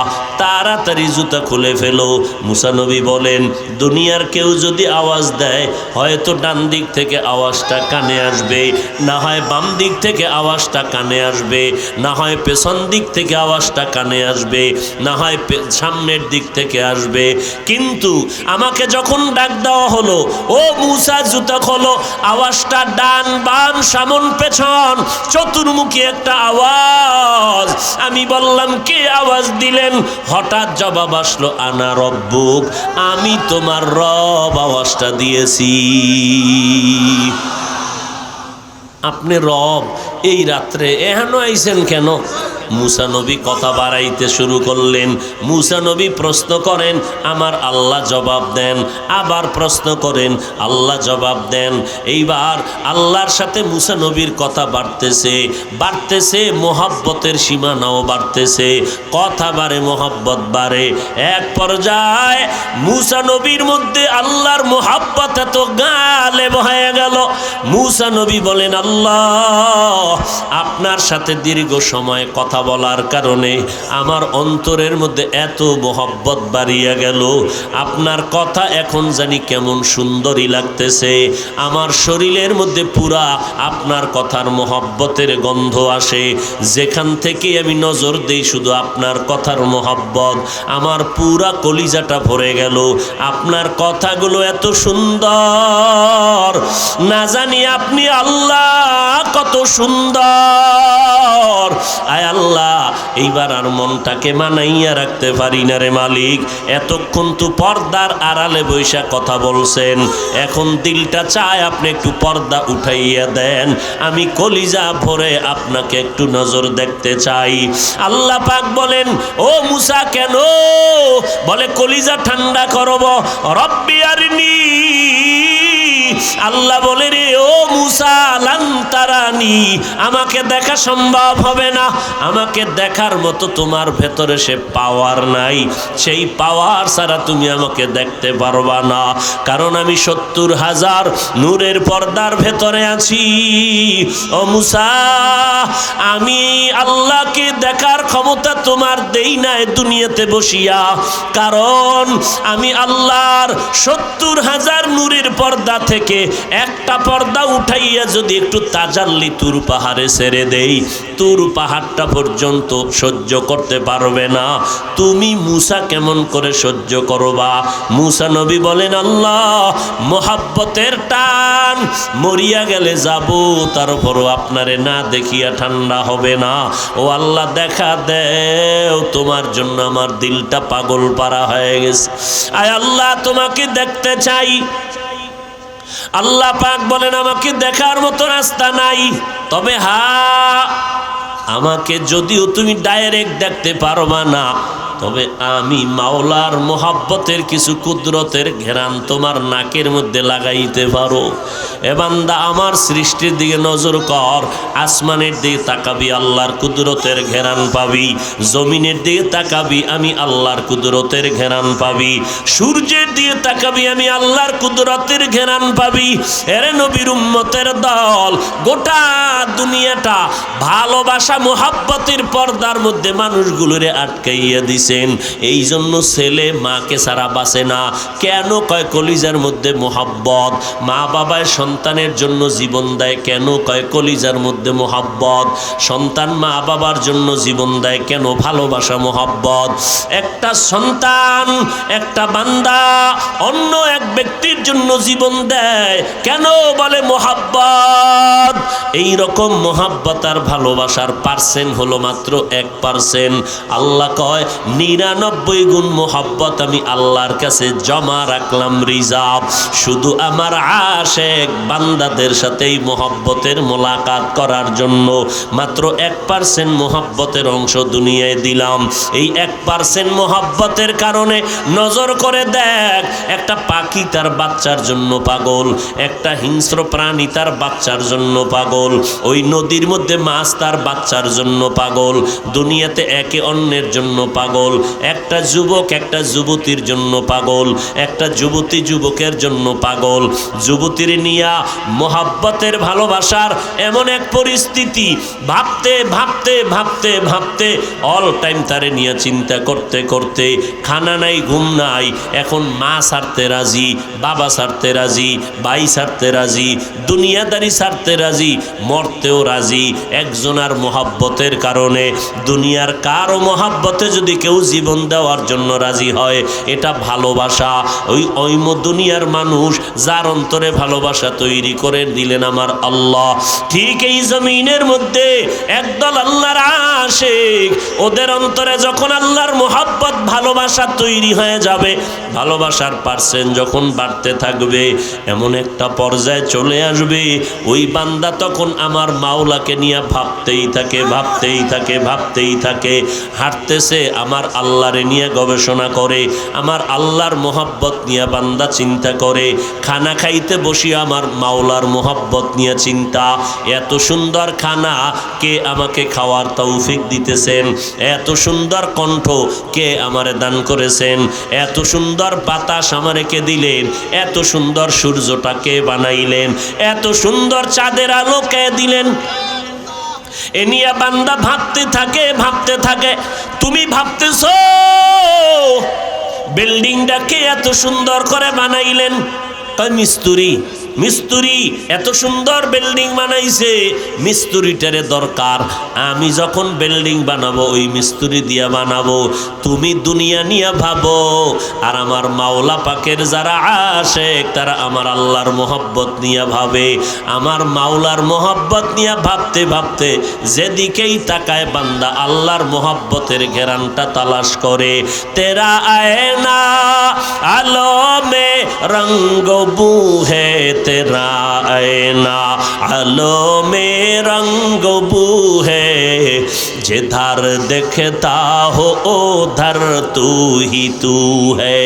Speaker 1: তাড়াতাড়ি জুতা খুলে ফেলো। মুসা নবী বলেন, দুনিয়ার কেউ যদি আওয়াজ দেয়, হয়তো ডান দিক থেকে আওয়াজটা কানে আসবে, না হয় বাম দিক থেকে আওয়াজটা কানে আসবে, না হয় পেছন দিক থেকে আওয়াজটা কানে আসবে, না হয় সামনের দিক থেকে আসবে। কিন্তু আমাকে যখন ডাক দেওয়া হলো, ও মূসা জুতা খোলো, আওয়াজটা ডান বাম সামন পেছন চতুর্মুখী একটা আওয়াজ। আমি বললাম কে আওয়াজ দিলেন? হঠাৎ জবাব আসলো, আনা রব্বুক, আমি তোমার রব আওয়াজটা দিয়েছি। আপনি রব, এই রাত্রে এহেন আইছেন কেন? মূসা নবী কথা বাড়াইতে শুরু করলেন। মূসা নবী প্রশ্ন করেন, আমার আল্লাহ জবাব দেন। আবার প্রশ্ন করেন, আল্লাহ জবাব দেন। এইবার আল্লাহর সাথে মূসা নবীর কথা বাড়তেছে, বাড়তেছে, মোহাব্বতের সীমানাও বাড়তেছে, কথা বাড়ে, মোহাব্বত বাড়ে। এক পর্যায়ে মূসা নবীর মধ্যে আল্লাহর মোহাব্বত এত গালেব হয়ে গেল। মূসা নবী বলেন, আল্লাহ, আপনার সাথে দীর্ঘ সময় কথা বলার কারণে আমার অন্তরের মধ্যে এত মোহব্বত বাড়িয়া গেল। আপনার কথা এখন জানি কেমন সুন্দরই লাগতেছে। আমার শরীরের মধ্যে পুরা আপনার কথার মোহব্বতের গন্ধ আসে। যেখান থেকে আমি নজর দেই শুধু আপনার কথার মোহব্বত, আমার পুরা কলিজাটা ভরে গেল। আপনার কথাগুলো এত সুন্দর, না জানি আপনি আল্লাহ কত সুন্দর। আয় আল্লাহ, এইবার আর মনটাকে মানাইয়া রাখতে পারি না রে মালিক। এতক্ষণ তো পর্দার আড়ালে বৈশা কথা বলছেন, এখন দিলটা চায় আপনি একটু পর্দা উঠাইয়া দেন। আমি কলিজা ভরে আপনাকে একটু নজর দেখতে চাই। আল্লাহ পাক বলেন, ও মূসা কেন? বলে কলিজা ঠান্ডা করব, রব্বি আরনি। আল্লাহ বলে, রে ও মূসা, লান তারানি, আমাকে দেখা সম্ভব হবে না। আমাকে দেখার মতো তোমার ভেতরে সে পাওয়ার নাই। সেই পাওয়ার ছাড়া তুমি আমাকে দেখতে পারবা না, কারণ আমি ৭০,০০০ নূরের পর্দার ভেতরে আছি। ও মূসা, আমি আল্লাহকে দেখার ক্ষমতা তোমার দেই নাই দুনিয়াতে বসিয়া, কারণ আমি আল্লাহর ৭০,০০০ নূরের পর্দা থেকে একটা পর্দা উঠাইয়া যদি একটু তাজাল্লি তুর পাহাড়ে ছেড়ে দেই, তুর পাহাড়টা পর্যন্ত সহ্য করতে পারবে না। তুমি মূসা কেমন করে সহ্য করবা? মূসা নবী বলেন, আল্লাহ, মোহাব্বতের টান, মরিয়া গেলে যাব, তারপরও আপনারে না দেখিয়া ঠান্ডা হবে না। ও আল্লাহ, দেখা দেও, তোমার জন্য আমার দিলটা পাগল পারা হয়ে গেছে। আয় আল্লাহ, তোমাকে দেখতে চাই। আল্লাহ পাক বলেন, আমাকে দেখার মতো রাস্তা নাই, তবে হ্যাঁ, আমাকে যদিও তুমি ডাইরেক্ট দেখতে পারবা না, তবে আমি মাওলার মোহাব্বতের কিছু কুদরতের ঘেরান তোমার নাকের মধ্যে লাগাইতে পারো। এ বান্দা, আমার সৃষ্টির দিকে নজর কর। আসমানের দিকে তাকাবি, আল্লাহর কুদরতের ঘেরান পাবি। জমিনের দিকে তাকাবি, আমি আল্লাহর কুদরতের ঘেরান পাবি। সূর্যের দিকে তাকাবি, আমি আল্লাহর কুদরতের ঘেরান পাবি। এরে নবীর উম্মতের দল, গোটা দুনিয়াটা ভালোবাসা মোহাব্বতের পর্দার মধ্যে মানুষগুলোরে আটকাইয়া দিছে। এই জন্য ছেলে মাকে ছাড়া বাঁচে না। কেন কয় কলিজার মধ্যে মোহাব্বত? মা বাবায় সন্তানের জন্য জীবন দেয়, কেন কয় কলিজার মধ্যে মোহাব্বত? সন্তান মা বাবার জন্য জীবন দেয়, কেন? ভালোবাসা, মোহাব্বত। একটা সন্তান, একটা বান্দা অন্য এক ব্যক্তির জন্য জীবন দেয়, কেন? বলে মোহাব্বত। এই রকম মোহাব্বত আর ভালোবাসার পার্সেন্ট হলো মাত্র 1%। আল্লাহ কয় 99 গুণ মোহাব্বত আমি আল্লাহর কাছে জমা রাখলাম রিজার্ভ, শুধু আমার আশেক বান্দাদের সাথেই মোহাব্বতের মোলাকাত করার জন্য মাত্র 1% মোহাব্বতের অংশ দুনিয়ায় দিলাম। এই 1% মোহাব্বতের কারণে নজর করে দেখ, একটা পাখি তার বাচ্চার জন্য পাগল, একটা হিংস্র প্রাণী তার বাচ্চার জন্য পাগল, ওই নদীর মধ্যে মাছ তার বাচ্চার জন্য পাগল, দুনিয়াতে একে অন্যের জন্য পাগল। একটা যুবক একটা যুবতীর জন্য পাগল, একটা যুবতী যুবকের জন্য পাগল। যুবতীর নিয়া মোহাব্বতের ভালোবাসার এমন এক পরিস্থিতি, ভাবতে ভাবতে ভাবতে ভাবতে অল টাইম তারে নিয়ে চিন্তা করতে করতে খানা নাই, ঘুম নাই। এখন মা ছাড়তে রাজি, বাবা ছাড়তে রাজি, ভাই ছাড়তে রাজি, দুনিয়াদারি ছাড়তে রাজি, মরতেও রাজি একজনার মোহাব্বতের কারণে। দুনিয়ার কারো মোহাব্বতে যদি কেউ জীবন দেওয়ার জন্য রাজি হয়। এটা ভালোবাসা। ওই দুনিয়ার মানুষ যার অন্তরে ভালোবাসা তৈরি করে দিলেন আমার আল্লাহ। ঠিক এই জমিনের মধ্যে একদল আল্লাহর আশিক, ওদের অন্তরে যখন আল্লাহর মোহাব্বত ভালোবাসা তৈরি হয়ে যাবে, ভালোবাসার পার্সেন্ট যখন বাড়তে থাকবে, এমন একটা পর্যায়ে চলে আসবে ওই বান্দা তখন আমার মাওলাকে নিয়ে ভাবতেই থাকে, ভাবতেই থাকে, ভাবতেই থাকে। হাঁটতেছে আমার আল্লাহরে নিয়ে গবেষণা করে, আমার আল্লাহর মোহাব্বত নিয়ে বান্দা চিন্তা করে। খানা খাইতে বসি আমার মাওলার মোহাব্বত নিয়ে চিন্তা। এত সুন্দর খানা কে আমাকে খাওয়ার তৌফিক দিতেছেন? এত সুন্দর কণ্ঠ কে আমারে দান করেছেন? এত সুন্দর বাতাস আমারে কে দিলেন? এত সুন্দর সূর্যটা কে বানাইলেন? এত সুন্দর চাঁদের আলো কে দিলেন? এ নিয়ে বান্দা ভাবতে থাকে, ভাবতে থাকে। তুমি ভাবতেছো বিল্ডিংটা কে এত সুন্দর করে বানাইলেন? তাই মিস্ত্রি, মিস্ত্রি এত সুন্দর বিল্ডিং বানাইছে, মিস্ত্রিটারে দরকার। আমি যখন বিল্ডিং বানাবো ওই মিস্ত্রি দিয়া বানাবো। তুমি দুনিয়া নিয়ে ভাবো, আর আমার মাওলা পাকের যারা আশিক তারা আমার আল্লাহর মোহব্বত নিয়ে ভাবে। আমার মাওলার মোহব্বত নিয়ে ভাবতে ভাবতে যেদিকেই তাকায় বান্দা আল্লাহর মোহব্বতের ঘেরানটা তালাশ করে। তেরা আয়না আলো মে রঙ্গ বু হে, तेरा आईना आलो में रंग बू है, जिधर देखता हो उधर तू ही तू है।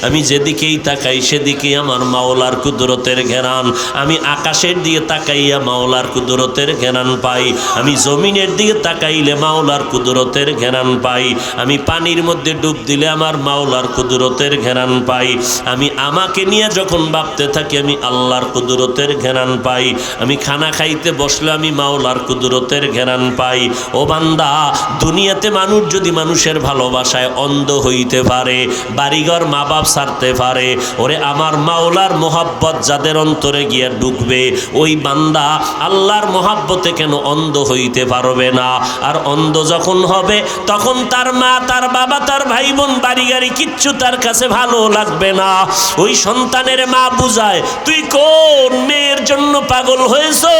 Speaker 1: আমি যেদিকেই তাকাই সেদিকেই আমার মাওলার কুদরতের ঘেরান। আমি আকাশের দিকে তাকাইয়া মাওলার কুদরতের ঘেরান পাই। আমি জমিনের দিকে তাকাইলে মাওলার কুদরতের ঘেরান পাই। আমি পানির মধ্যে ডুব দিলে আমার মাওলার কুদরতের ঘেরান পাই। আমি আমাকে নিয়ে যখন ভাবতে থাকি আমি আল্লাহর কুদরতের ঘেরান পাই। আমি খানা খাইতে বসলে আমি মাওলার কুদরতের ঘেরান পাই। ও বান্দা, দুনিয়াতে মানুষ যদি মানুষের ভালোবাসায় অন্ধ হইতে পারে, বাড়িঘর মা বাপ ছাড়তে পারে, ওরে আমার মাওলার মোহাব্বত যাদের অন্তরে গিয়ে ঢুকবে, ওই বান্দা আল্লাহর মোহাব্বতে কেন অন্ধ হইতে পারবে না? আর অন্ধ যখন হবে তখন তার মা, তার বাবা, তার ভাই বোন, বাড়ি গাড়ি কিচ্ছু তার কাছে ভালো লাগবে না। ওই সন্তানের মা বুঝায়, তুই কোন মেয়ের জন্য পাগল হয়েছো?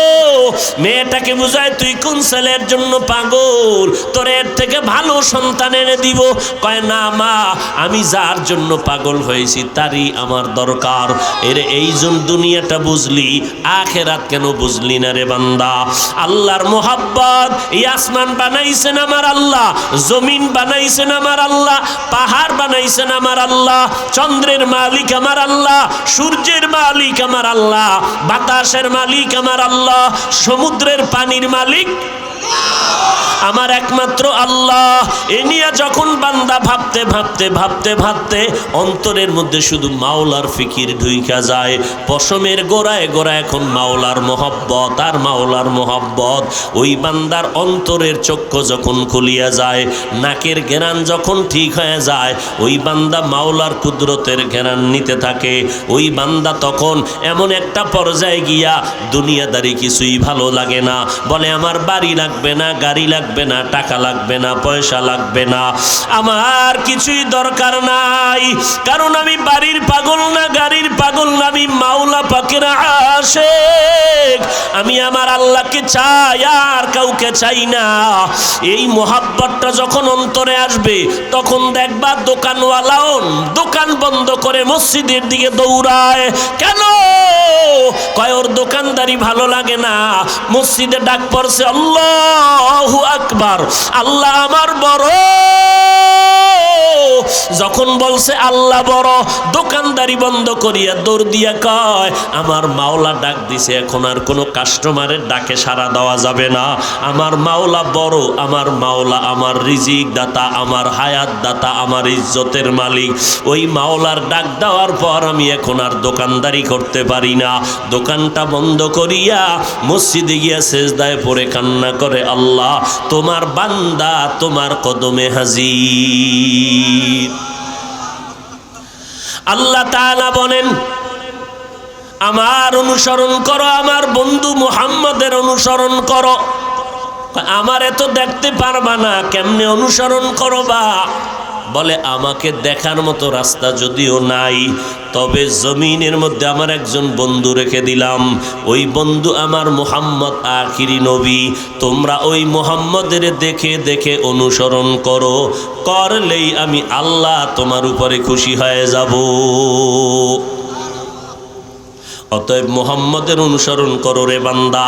Speaker 1: মেয়েটাকে বুঝায়, তুই কোন ছেলের জন্য পাগল? তোর এর থেকে ভালো সন্তান এনে দিব। কয় না মা, আমি যার জন্য পাগল হয়েছি তারই আমার দরকার। এর এই জন্য দুনিয়াটা বুঝলি, আখেরাত কেন বুঝলি না রে বান্দা? আল্লাহর মোহাব্বত, এই আসমান বানাইছেন আমার আল্লাহ, জমিন বানাইছেন আমার আল্লাহ, পাহাড় বানাইছেন আমার আল্লাহ, চন্দ্রের মালিক আমার আল্লাহ, সূর্যের মালিক আমার আল্লাহ, বাতাসের মালিক আমার আল্লাহ, সমুদ্রের পানির মালিক আমার একমাত্র আল্লাহ। এ নিয়ে যখন বান্দা ভাবতে ভাবতে ভাবতে ভাবতে অন্তরের মধ্যে শুধু মাওলার ফিকির ঢুইকা যায়, পশমের গোড়ায় গোড়ায় এখন মাওলার মোহব্বত আর মাওলার মোহব্বত। ওই বান্দার অন্তরের চক্ষু যখন খুলিয়া যায়, নাকের ঘেরান যখন ঠিক হয়ে যায়, ওই বান্দা মাওলার কুদরতের ঘেরান নিতে থাকে। ওই বান্দা তখন এমন একটা পর্যায়ে গিয়া দুনিয়াদারি কিছুই ভালো লাগে না। বলে আমার বাড়ি লাগবে না, গাড়ি লাগবে না, টাকা লাগবে না, পয়সা লাগবে না, আমার কিছুই দরকার নাই। কারণ আমি বাড়ির পাগল না, গাড়ির পাগল না, আমি মাওলা পাকের আশিক। আমি আমার আল্লাহকে চাই, আর কাউকে চাই না। এই মোহাব্বতটা যখন অন্তরে আসবে তখন দেখবা দোকানওয়ালাও দোকান বন্ধ করে মসজিদের দিকে দৌড়ায়। কেন? কয় ওর দোকানদারি ভালো লাগে না। মসজিদে ডাক পড়ছে আল্লাহু আকবার, আল্লাহ আমার বড়। যখন বলছে আল্লাহ বড়, দোকানদারি বন্ধ করিয়া দৌড় দিয়া কয় আমার মাওলা ডাক দিছে, এখন আর কোনো কাস্টমারের ডাকে সাড়া দেওয়া যাবে না। আমার মাওলা বড়, আমার মাওলা আমার রিজিক দাতা, আমার হায়াত দাতা, আমার ইজ্জতের মালিক। ওই মাওলার ডাক দেওয়ার পর আমি এখন আর দোকানদারি করতে পারি না। দোকানটা বন্ধ করিয়া মসজিদে গিয়া সেজদায় পড়ে কান্না করে, আল্লাহ তোমার বান্দা তোমার কদমে হাজির। আল্লাহ তাআলা বলেন, আমার অনুসরণ করো, আমার বন্ধু মুহাম্মদের অনুসরণ করো। আমারে তো দেখতে পারবা না, কেমনে অনুসরণ করবা? বলে আমাকে দেখার মতো রাস্তা যদিও নাই, তবে জমিনের মধ্যে আমার একজন বন্ধু রেখে দিলাম। ওই বন্ধু আমার মুহাম্মদ আখিরি নবী। তোমরা ওই মুহাম্মদের দেখে দেখে অনুসরণ করো, করলেই আমি আল্লাহ তোমার উপরে খুশি হয়ে যাব। অতএব মুহাম্মদের অনুসরণ করো রে বান্দা,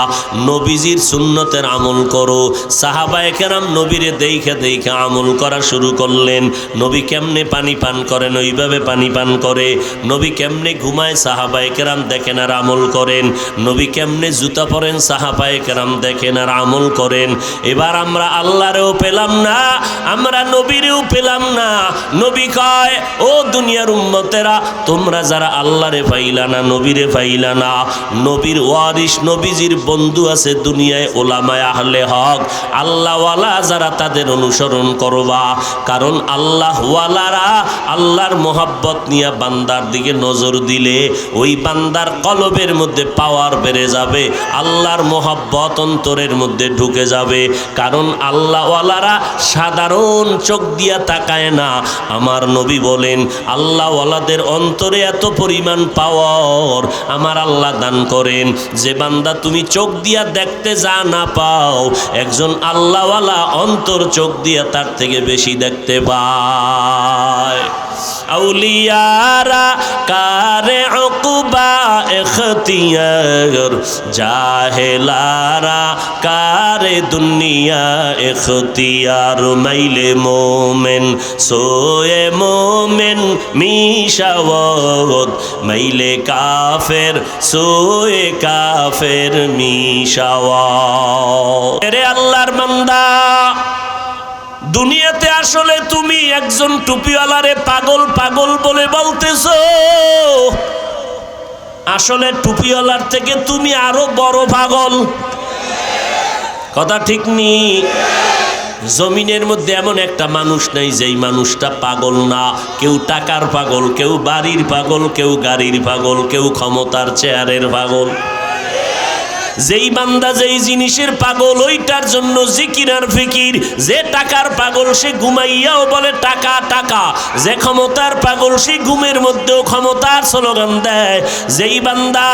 Speaker 1: নবীজির সুন্নতের আমল করো। সাহাবায়ে কেরাম নবীরে দেখে দেখে আমল করা শুরু করলেন। নবী কেমনে পানি পান করেন ওইভাবে পানি পান করে। নবী কেমনে ঘুমায় সাহাবায়ে কেরাম দেখেন আর আমল করেন। নবী কেমনে জুতা পরেন সাহাবায়ে কেরাম দেখেন আর আমল করেন। এবার আমরা আল্লাহরেও পেলাম না, আমরা নবীরেও পেলাম না। নবী কয়, ও দুনিয়ার উম্মতেরা, তোমরা যারা আল্লাহরে পাইলা না, নবীরে পাইলা না, নবীর ওয়ারিস নবীজির বন্ধু আছে দুনিয়ায়, ওলামায়ে আহলে হক, আল্লাহওয়ালা যারা, তাদের অনুসরণ করবা। কারণ আল্লাহওয়ালারা আল্লাহর মোহাব্বত নিয়ে বান্দার দিকে নজর দিলে ওই বান্দার কলবের মধ্যে পাওয়ার বেড়ে যাবে, আল্লাহর মোহাব্বত অন্তরের মধ্যে ঢুকে যাবে। কারণ আল্লাহওয়ালারা সাধারণ চোখ দিয়া তাকায় না। আমার নবী বলেন, আল্লাহওয়ালাদের অন্তরে এত পরিমাণ পাওয়ার আমার আল্লাহ দান করেন, যে বান্দা তুমি চোখ দিয়া দেখতে যা না পাও, একজন আল্লাহওয়ালা অন্তর চোখ দিয়া তার থেকে বেশি দেখতে পায়। আউলিয়ারা কারে উকবা ইখতিয়ার, জাহেলারা কারে দুনিয়া ইখতিয়ার। মাইলে মোমেন সোয়ে মোমেন মিশাওয়াত, মাইলে কাফের সোয়ে কাফের মিশাওয়াত। রে আল্লাহর বান্দা, দুনিয়াতে আসলে তুমি একজন টুপিওয়ালারে পাগল পাগল বলে বলতেছো, আসলে টুপিওয়ালার থেকে তুমি আরো বড় পাগল। কথা ঠিক নি? জমিনের মধ্যে এমন একটা মানুষ নাই যেই মানুষটা পাগল না। কেউ টাকার পাগল, কেউ বাড়ির পাগল, কেউ গাড়ির পাগল, কেউ ক্ষমতার চেয়ারের পাগল। যেই বান্দা যেই জিনিসের পাগল, ওইটার জন্য জিকির আর ফিকির। যে টাকার পাগল সে ঘুমাইয়াও বলে টাকা টাকা, যে ক্ষমতার পাগল সে ঘুমের মধ্যেও ক্ষমতার স্লোগান দেয়। যেই বান্দা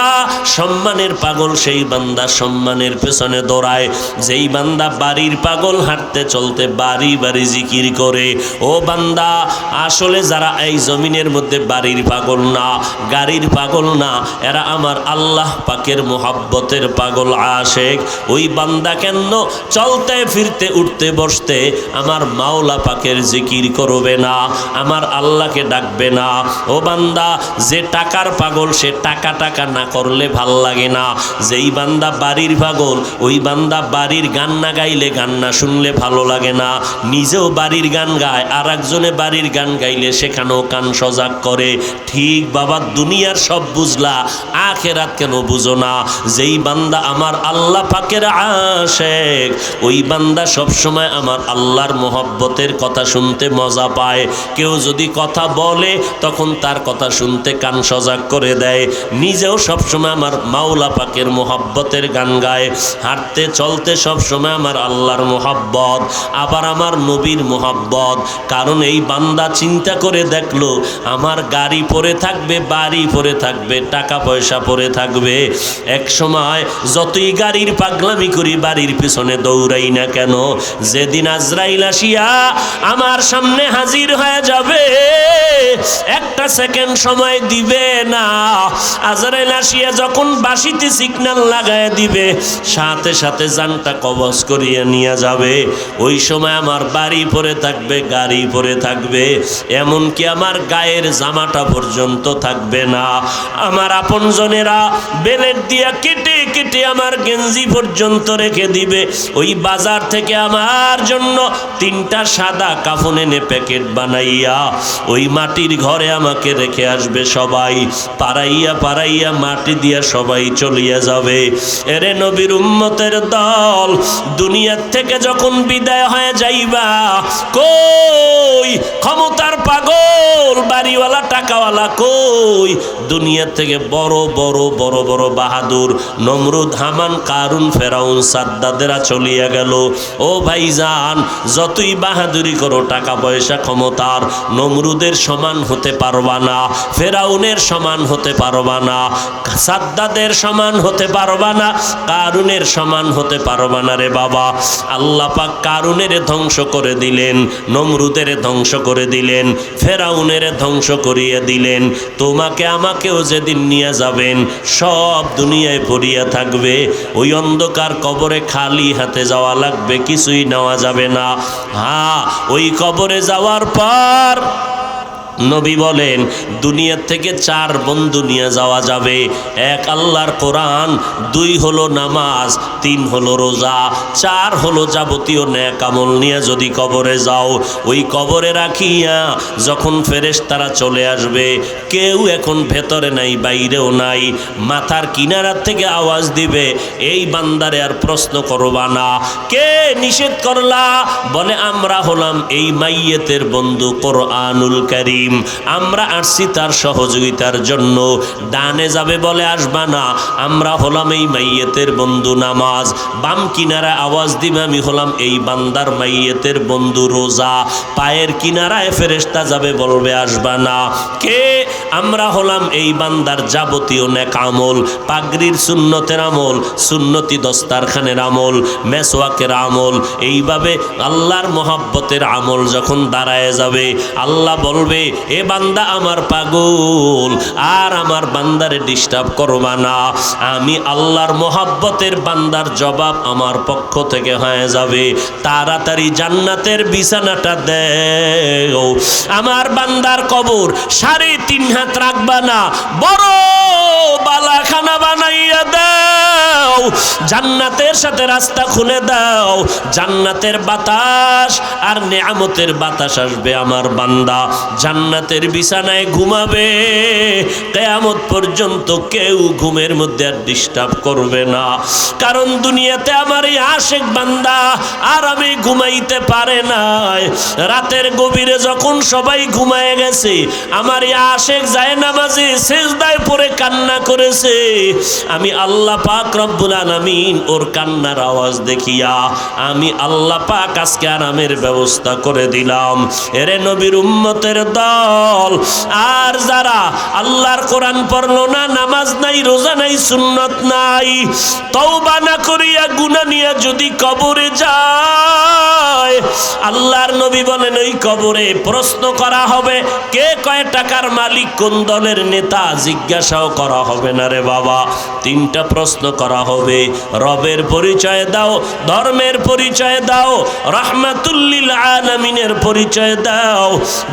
Speaker 1: সম্মানের পাগল, সেই বান্দা সম্মানের পেছনে দৌড়ায়। যেই বান্দা বাড়ির পাগল, হাঁটতে চলতে বাড়ি বাড়ি জিকির করে। ও বান্দা, আসলে যারা এই জমিনের মধ্যে বাড়ির পাগল না, গাড়ির পাগল না, এরা আমার আল্লাহ পাকের মোহাব্বতের পাগল আশেক। ওই বান্দা কেন চলতে ফিরতে উঠতে বসতে আমার মাওলা পাকের জিকির করবে না, আমার আল্লাহকে ডাকবে না? ও বান্দা, যে টাকার পাগল সে টাকা টাকা না করলে ভাল লাগে না। যেই বান্দা বাড়ির পাগল, ওই বান্দা বাড়ির গান না গাইলে, গান না শুনলে ভালো লাগে না। নিজেও বাড়ির গান গায়, আর একজনে বাড়ির গান গাইলে সেখানেও কান সজাগ করে। ঠিক বাবা, দুনিয়ার সব বুঝলা, আখেরাত কেন বুঝো না? যেই বান্দা আমার আল্লাহ পাকের আশেক, ওই বান্দা সব সময় আমার আল্লাহর মোহব্বতের কথা শুনতে মজা পায়। কেউ যদি কথা বলে তখন তার কথা শুনতে কান সজাগ করে দেয়। নিজেও সব সময় আমার মাওলা পাকের মোহব্বতের গান গায়। হাঁটতে চলতে সব সময় আমার আল্লাহর মোহব্বত, আবার আমার নবীর মোহব্বত। কারণ এই বান্দা চিন্তা করে দেখলো, আমার গাড়ি পড়ে থাকবে, বাড়ি পড়ে থাকবে, টাকা পয়সা পড়ে থাকবে, এক সময় যতই গাড়ির পাগলামি করি, বাড়ির পিছনে দৌড়াই না কেন, যেদিন আজরাইল আসিয়া আমার সামনে হাজির হয়ে যাবে, একটা সেকেন্ড সময় দিবে না। আজরাইল আসিয়া যখন বাঁশিতে সিগন্যাল লাগায় দিবে, সাথে সাথে জানটা কবজ করিয়ে নিয়ে যাবে। ওই সময় আমার বাড়ি পড়ে থাকবে, গাড়ি পড়ে থাকবে, এমনকি আমার গায়ের জামাটা পর্যন্ত থাকবে না। আমার আপনজনেরা বেলেট দিয়া কেটে কেটে আমার গেঞ্জি পর্যন্ত রেখে দিবে। ওই বাজার থেকে আমার জন্য 3টা সাদা কাফন এনে প্যাকেট বানাইয়া ওই মাটির ঘরে আমাকে রেখে আসবে। সবাই পাড়াইয়া পাড়াইয়া মাটি দিয়া সবাই চলিয়া যাবে। এরে নবীর উম্মতের দল, দুনিয়ার থেকে যখন বিদায় হয়ে যাইবা, কই কই, ক্ষমতার পাগল বাড়িওয়ালা টাকাওয়ালা কই, দুনিয়া থেকে বড় বড় বড় বড় বাহাদুর নমরুদ হামান কারুন ফেরাউন সাদ্দাদেরা চলিয়া গেল। ও ভাইজান, যতই বাহাদুরি করো টাকা পয়সা ক্ষমতার, নমরুদের সমান হতে পারবা না, ফেরাউনের সমান হতে পারবা না, সাদ্দাদের সমান হতে পারবা না, কারুনের সমান হতে পারবা না রে বাবা। আল্লাহ পাক কারুনের ধ্বংস করে দিলেন, নমরুদের ধ্বংস করে দিলেন, ফেরাউনের ধ্বংস করিয়ে দিলেন। তোমাকে আমাকেও যেদিন নিয়ে যাবেন, সব দুনিয়ায় পড়িয়া থাকবে। ওই অন্ধকার কবরে খালি হাতে যাওয়া লাগবে, কিছুই নেওয়া যাবে না। হ্যাঁ, ওই কবরে যাওয়ার পর নবী বলেন দুনিয়া থেকে 4 বন্ধু নিয়ে যাওয়া যাবে। 1 আল্লাহর কোরআন, 2 হলো নামাজ, 3 হলো রোজা, 4 হলো যাবতীয় নেক আমল নিয়ে যদি কবরে যাও, ওই কবরে রাখিয়া যখন ফেরেশতারা চলে আসবে, কেউ এখন ভেতরে নাই বাইরেও নাই, মাথার কিনারা থেকে আওয়াজ দিবে, এই বান্দারে আর প্রশ্ন করবা না। কে নিষেধ করলা? বলে আমরা হলাম এই মাইয়েতের বন্ধু কোরআনুল কারীম, আমরা আসছি তার সহযোগিতার জন্য। ডানে যাবে বলে আসবা না, আমরা হলাম এই মাইয়েতের বন্ধু নামাজ। বাম কিনারা আওয়াজ দিবে, আমি হলাম এই বান্দার মাইয়েতের বন্ধু রোজা। পায়ের কিনারায় ফেরেশতা যাবে, বলবে আসবা না। কে? আমরা হলাম এই বান্দার যাবতীয় নেক আমল, পাগড়ির সুন্নতের আমল, সুন্নতি দস্তারখানের আমল, মেসওয়াকের আমল, এইভাবে আল্লাহর মহব্বতের আমল যখন দাঁড়ায় যাবে, আল্লাহ বলবে এ বান্দা আমার পাগল, আর আমার বান্দারে ডিস্টার্ব করবা না। আমি আল্লাহর মহব্বতের বান্দার জবাব আমার পক্ষ থেকে হয়ে যাবে, তাড়াতাড়ি জান্নাতের বিছানাটা দেও। আমার বান্দার কবর 3.5 হাত রাখবা না, বড় বালাখানা বানাইয়া দাও, জান্নাতের সাথে রাস্তা খুলে দাও, জান্নাতের বাতাস আর নেয়ামতের বাতাস আসবে, আমার বান্দা জান্নাতের বিছানায় ঘুমাবে, কিয়ামত পর্যন্ত কেউ ঘুমের মধ্যে আর ডিস্টার্ব করবে না। কারণ দুনিয়াতে আমার এই আশেক বান্দা আরামে ঘুমাইতে পারে নাই। রাতের গভীরে যখন সবাই ঘুমায় গেছে, আমার এই আশেক যায় নামাজে সেজদায় পড়ে কান্না করেছে। আমি আল্লাহ পাক রব্বুল আলামিন ওর কান্নার আওয়াজ দেখিয়া আমি আল্লাহ পাক আজকে আরামের ব্যবস্থা করে দিলাম। এরে নবীর উম্মতের দল, আর যারা আল্লাহর কোরআন পড়লো না, নামাজ নাই, রোজা নাই, সুন্নত নাই, তওবা না করিয়া গুনাহ নিয়ে যদি কবরে যায়, আল্লাহর নবী বলেন ওই কবরে প্রশ্ন করা হবে, কে কয় টাকার মালিক, কোন দলের নেতা, জিজ্ঞাসাও করা হবে না রে বাবা। 3টা প্রশ্ন করা হবে, রবের পরিচয় দাও, ধর্মের পরিচয় দাও, রাহমাতুল লিল আলামিনের পরিচয় দাও।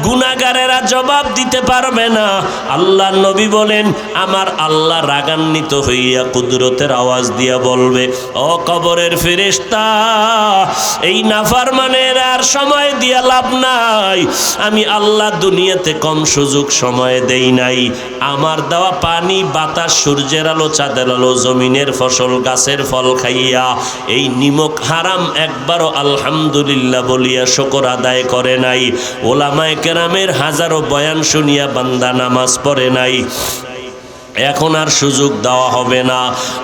Speaker 1: গুনাহগারেরা জবাব দিতে পারবে না। আল্লাহর নবী বলেন আমার আল্লাহ রাগান্বিত হইয়া কুদরতের আওয়াজ দিয়া বলবে, ও কবরের ফেরেশতা, এই নাফরমানের আর সময় দিয়া লাভ নাই। আমি আল্লাহ দুনিয়াতে কম সুযোগ সময় দেই নাই। আমার দেওয়া পানি, বাতাস, সূর্যের আলো, চাঁদের আলো, জমিনের ফসল, গাছের ফল খাইয়া এই নিমক হারাম একবারও আলহামদুলিল্লাহ বলিয়া শুকর আদায় করে নাই। ওলামায়ে কেরামের হাজারো বয়ান শুনিয়া বান্দা নামাজ পড়ে নাই। এখন আর সুযোগ দেওয়া হবে না।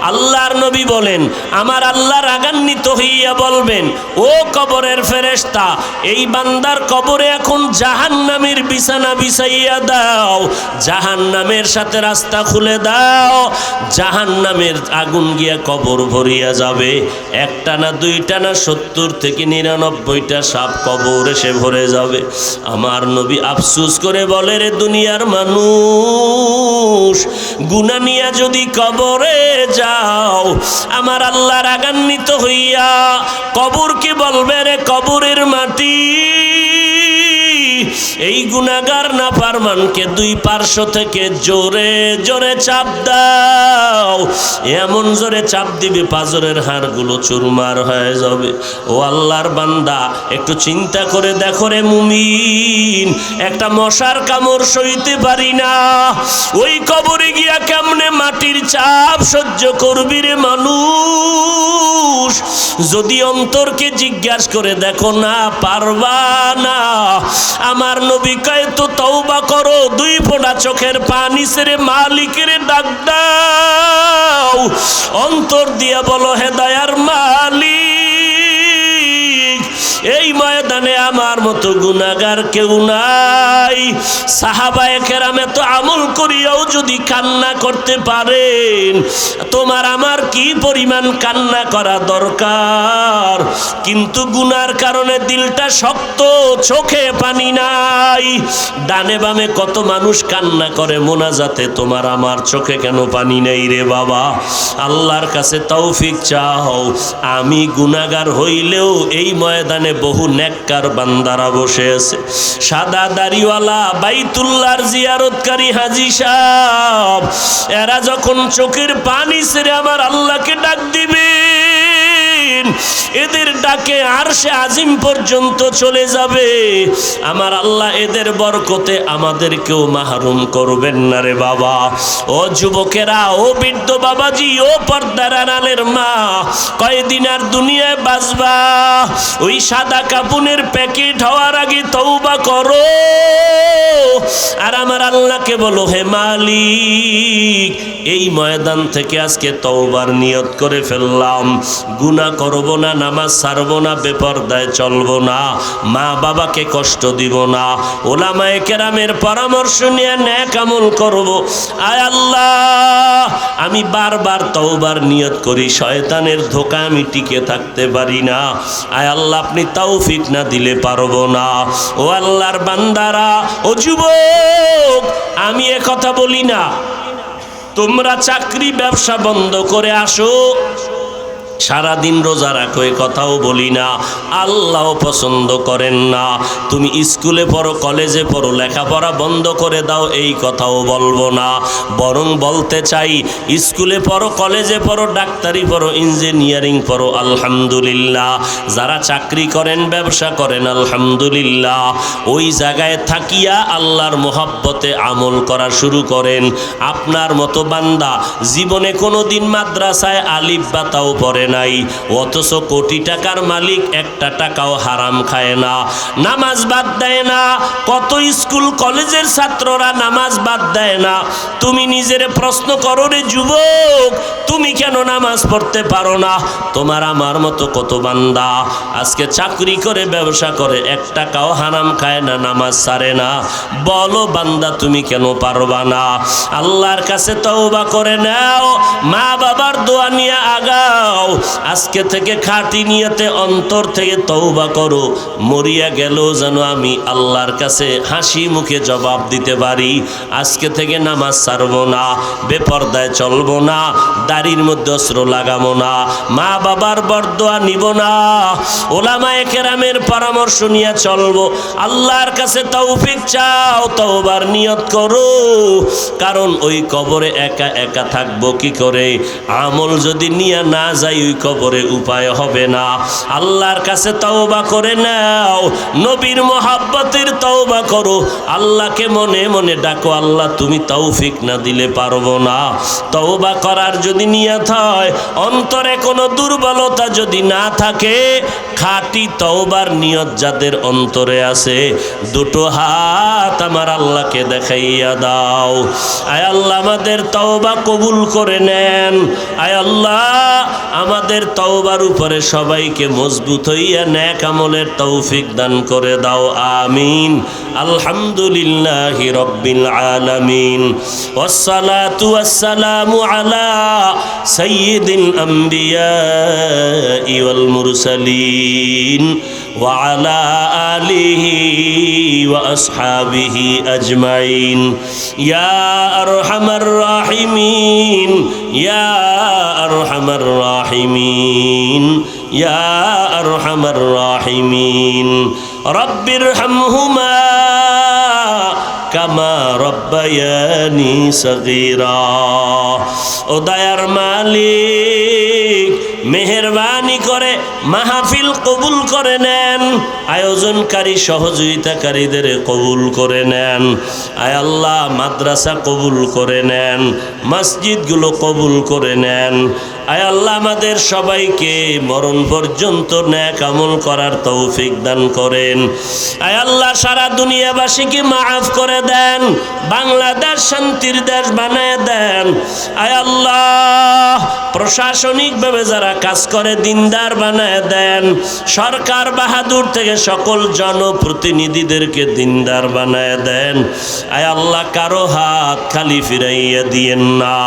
Speaker 1: আল্লাহর নবী বলেন আমার আল্লাহ রাগান্বিত হইয়া বলবেন, ও কবরের ফেরেশতা, এই বান্দার কবরে এখন জাহান্নামের বিছানা বিছাইয়া দাও, জাহান্নামের সাথে রাস্তা খুলে দাও, জাহান্নামের আগুন গিয়া কবর ভরিয়া যাবে। 1টা না 2টা না 70 থেকে 99টা সাপ কবর এসে ভরে যাবে। আমার নবী আফসোস করে বলে, রে দুনিয়ার মানুষ, গুনাহ নিয়া যদি কবরে যাও, আমার আল্লাহ রাগান্বিত হইয়া কবরকে বলবে, রে কবরের মাটি, এই গুনাহগার নাফরমানকে দুই পার্শ্ব থেকে জোরে জোরে চাপ দাও, এমন জোরে চাপ দিবে পাঁজরের হাড়গুলো চুরমার হয়ে যাবে। ও আল্লাহর বান্দা, একটু চিন্তা করে দেখো রে মুমিন, একটা মশার কামড় সইতে পারি না, ওই কবরে গিয়া কেমনে মাটির চাপ সহ্য করবি রে মানুষ? যদি অন্তরকে জিজ্ঞাসা করে দেখো না, পারবা না। আমার নবী কয় তো তওবা করো, দুই ফোঁটা চোখের পানি ছেড়ে মালিকের ডাক দাও, অন্তর দিয়া বলো হে দয়ার মালিক, এই ময়দানে আমার মতো গুনাহগার কেউ নাই। সাহাবায়ে কেরাম এত আমল করিয়াও যদি কান্না করতে পারেন, তোমার আমার কি পরিমাণ কান্না করা দরকার। কিন্তু গুনার কারণে দিলটা শক্ত, চোখে পানি নাই। ডানে বামে কত মানুষ কান্না করে মোনাজাতে, তোমার আমার চোখে কেন পানি নেই রে বাবা? আল্লাহর কাছে তৌফিক চাও। আমি গুনাহগার হইলেও এই ময়দানে বহু নেককার বান্দারা বসে আছে। সাদা দাড়িওয়ালা বাইতুল্লাহর জিয়ারতকারী হাজী সাহেব, এরা যখন চোখের পানি ছেড়ে আমার আল্লাহকে ডাক দিবেন, এদের ডাকে আরশে আজিম পর্যন্ত চলে যাবে। আমার আল্লাহ এদের বরকতে আমাদেরকেও মাহরুম করবেন না রে বাবা। ও যুবকেরা, ও বৃদ্ধ বাবাজি, ও পর্দার আড়ালের মা, কয়দিন আর দুনিয়ায় বাঁচবা? ওই সাদা কাপুনের প্যাকেট হওয়ার আগে তওবা করো, আর আমার আল্লাহকে বলো হে মালিক, এই ময়দান থেকে আজকে তওবার নিয়ত করে ফেললাম, গুনাহ করব না, নামাজ ছাড়বো না, বেপরদায় চলবো না, মা বাবাকে কষ্ট দিব না, ওলামায়ে কেরামের পরামর্শ নিয়ে নেক আমল করব। আয় আল্লাহ, আমি বারবার তওবার নিয়ত করি, শয়তানের ধোঁকা আমি টিকে থাকতে পারি না। আয় আল্লাহ, আপনি তৌফিক না দিলে পারবো না। ও আল্লাহর বান্দারা, ও যুবক, আমি এ কথা বলি না তোমরা চাকরি ব্যবসা বন্ধ করে আসো, সারাদিন রোজা রাখো, এ কথাও বলি না। আল্লাহ পছন্দ করেন না। তুমি স্কুলে পড়ো, কলেজে পড়ো, লেখাপড়া বন্ধ করে দাও, এই কথাও বলবো না। বরং বলতে চাই, স্কুলে পড়ো, কলেজে পড়ো, ডাক্তারি পড়ো, ইঞ্জিনিয়ারিং পড়ো, আলহামদুলিল্লাহ। যারা চাকরি করেন, ব্যবসা করেন, আলহামদুলিল্লাহ। ওই জায়গায় থাকিয়া আল্লাহর মোহাব্বতে আমল করা শুরু করেন। আপনার মতো বান্দা জীবনে কোনো দিন মাদ্রাসায় আলিফ বা তাও পড়ে নাই, অথচ কোটি টাকার মালিক, একটা টাকাও হারাম খায় না, নামাজ বাদ দেয় না। কত স্কুল কলেজের ছাত্ররা নামাজ বাদ দেয় না। তুমি নিজের প্রশ্ন করো রে যুবক, তুমি কেন নামাজ পড়তে পারো না? তোমার আমার মতো কত বান্দা আজকে চাকরি করে, ব্যবসা করে, এক টাকাও হারাম খায় না, নামাজ ছাড়ে না। বলো বান্দা, তুমি কেন পারবা না? আল্লাহর কাছে তওবা করে নাও, মা বাবার দোয়া নিয়ে আগাও। আজকে থেকে খাঁটি নিয়তে অন্তর থেকে তওবা করো, মরিয়া গেল যেন আমি আল্লাহর কাছে হাসি মুখে জবাব দিতে পারি। আজকে থেকে নামাজ ছাড়বো না, বেপরদায় চলবো না, দাড়ির মধ্যে অস্ত্র লাগাবো না, মা বাবার বরদোয়া নিব না, ওলামায়ে কেরামের পরামর্শ নিয়ে চলবো। আল্লাহর কাছে তৌফিক চাও, তওবার নিয়ত করো। কারণ ওই কবরে একা একা থাকবো কি করে? আমল যদি নিয়ে না যাই, ওই কবরে উপায় হবে না। আল্লাহর কাছে তওবা করে নাও, নবীর মোহাব্বতের তওবা করো, আল্লাহকে মনে মনে ডাকো, আল্লাহ তুমি তৌফিক না দিলে পারবো না। তওবা করার যদি নিয়ত হয়, অন্তরে কোনো দুর্বলতা যদি না থাকে, খাঁটি তওবার নিয়ত যাদের অন্তরে আছে, দুটো হাত আমার আল্লাহকে দেখাইয়া দাও। আয় আল্লাহ, আমাদের তওবা কবুল করে নেন। আয় আল্লাহ, আমাদের তওবার উপরে সবাইকে মজবুত হইয়া নেক আমলের তৌফিক দান করে দাও, আমিন। আলহামদুলিল্লাহি রাব্বিল আলামিন, ওয়াসসালাতু ওয়াসসালামু আলা সাইয়্যিদিল আমবিয়াই ওয়াল মুরসালিন ওয়া আলা আলিহি ওয়া আসহাবিহি আজমাইন। ইয়া আরহামার রাহিমিন, ইয়া আরহামার রাহিমিন। ইয়া আরহামার রাহিমিন। রব্বিরহামহুমা কামা রব্বায়ানি সগীরা। ও দয়ার মালিক, মেহেরবানি করে মাহফিল কবুল করে নেন, আয়োজনকারী সহযোগিতাকারীদের কবুল করে নেন। আয় আল্লাহ, মাদ্রাসা কবুল করে নেন, মসজিদগুলো কবুল করে নেন। আয় আল্লাহ, আমাদের সবাইকে মরণ পর্যন্ত নেক আমল করার তৌফিক দান করেন। আয় আল্লাহ, সারা দুনিয়াবাসীকে মাফ করে দেন, বাংলাদেশ শান্তির দেশ বানায় দেন। আয় আল্লাহ, প্রশাসনিকভাবে যারা কাজ করে দিনদার বানায় দেন। সরকার বাহাদুর থেকে সকল জনপ্রতিনিধিদেরকে দিনদার বানায় দেন। আয় আল্লাহ, কারো হাত খালি ফিরাইয়া দিয়েন না।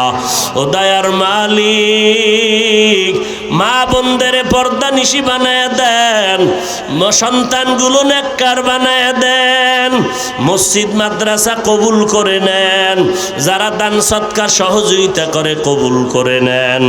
Speaker 1: ও দয়ার মালিক, মা বোনদের পর্দা নিশি বানায় দেন, সন্তানগুলো নেককার বানায় দেন। মসজিদ মাদ্রাসা কবুল করে নেন, যারা দান সৎকার সহযোগিতা করে কবুল করে নেন।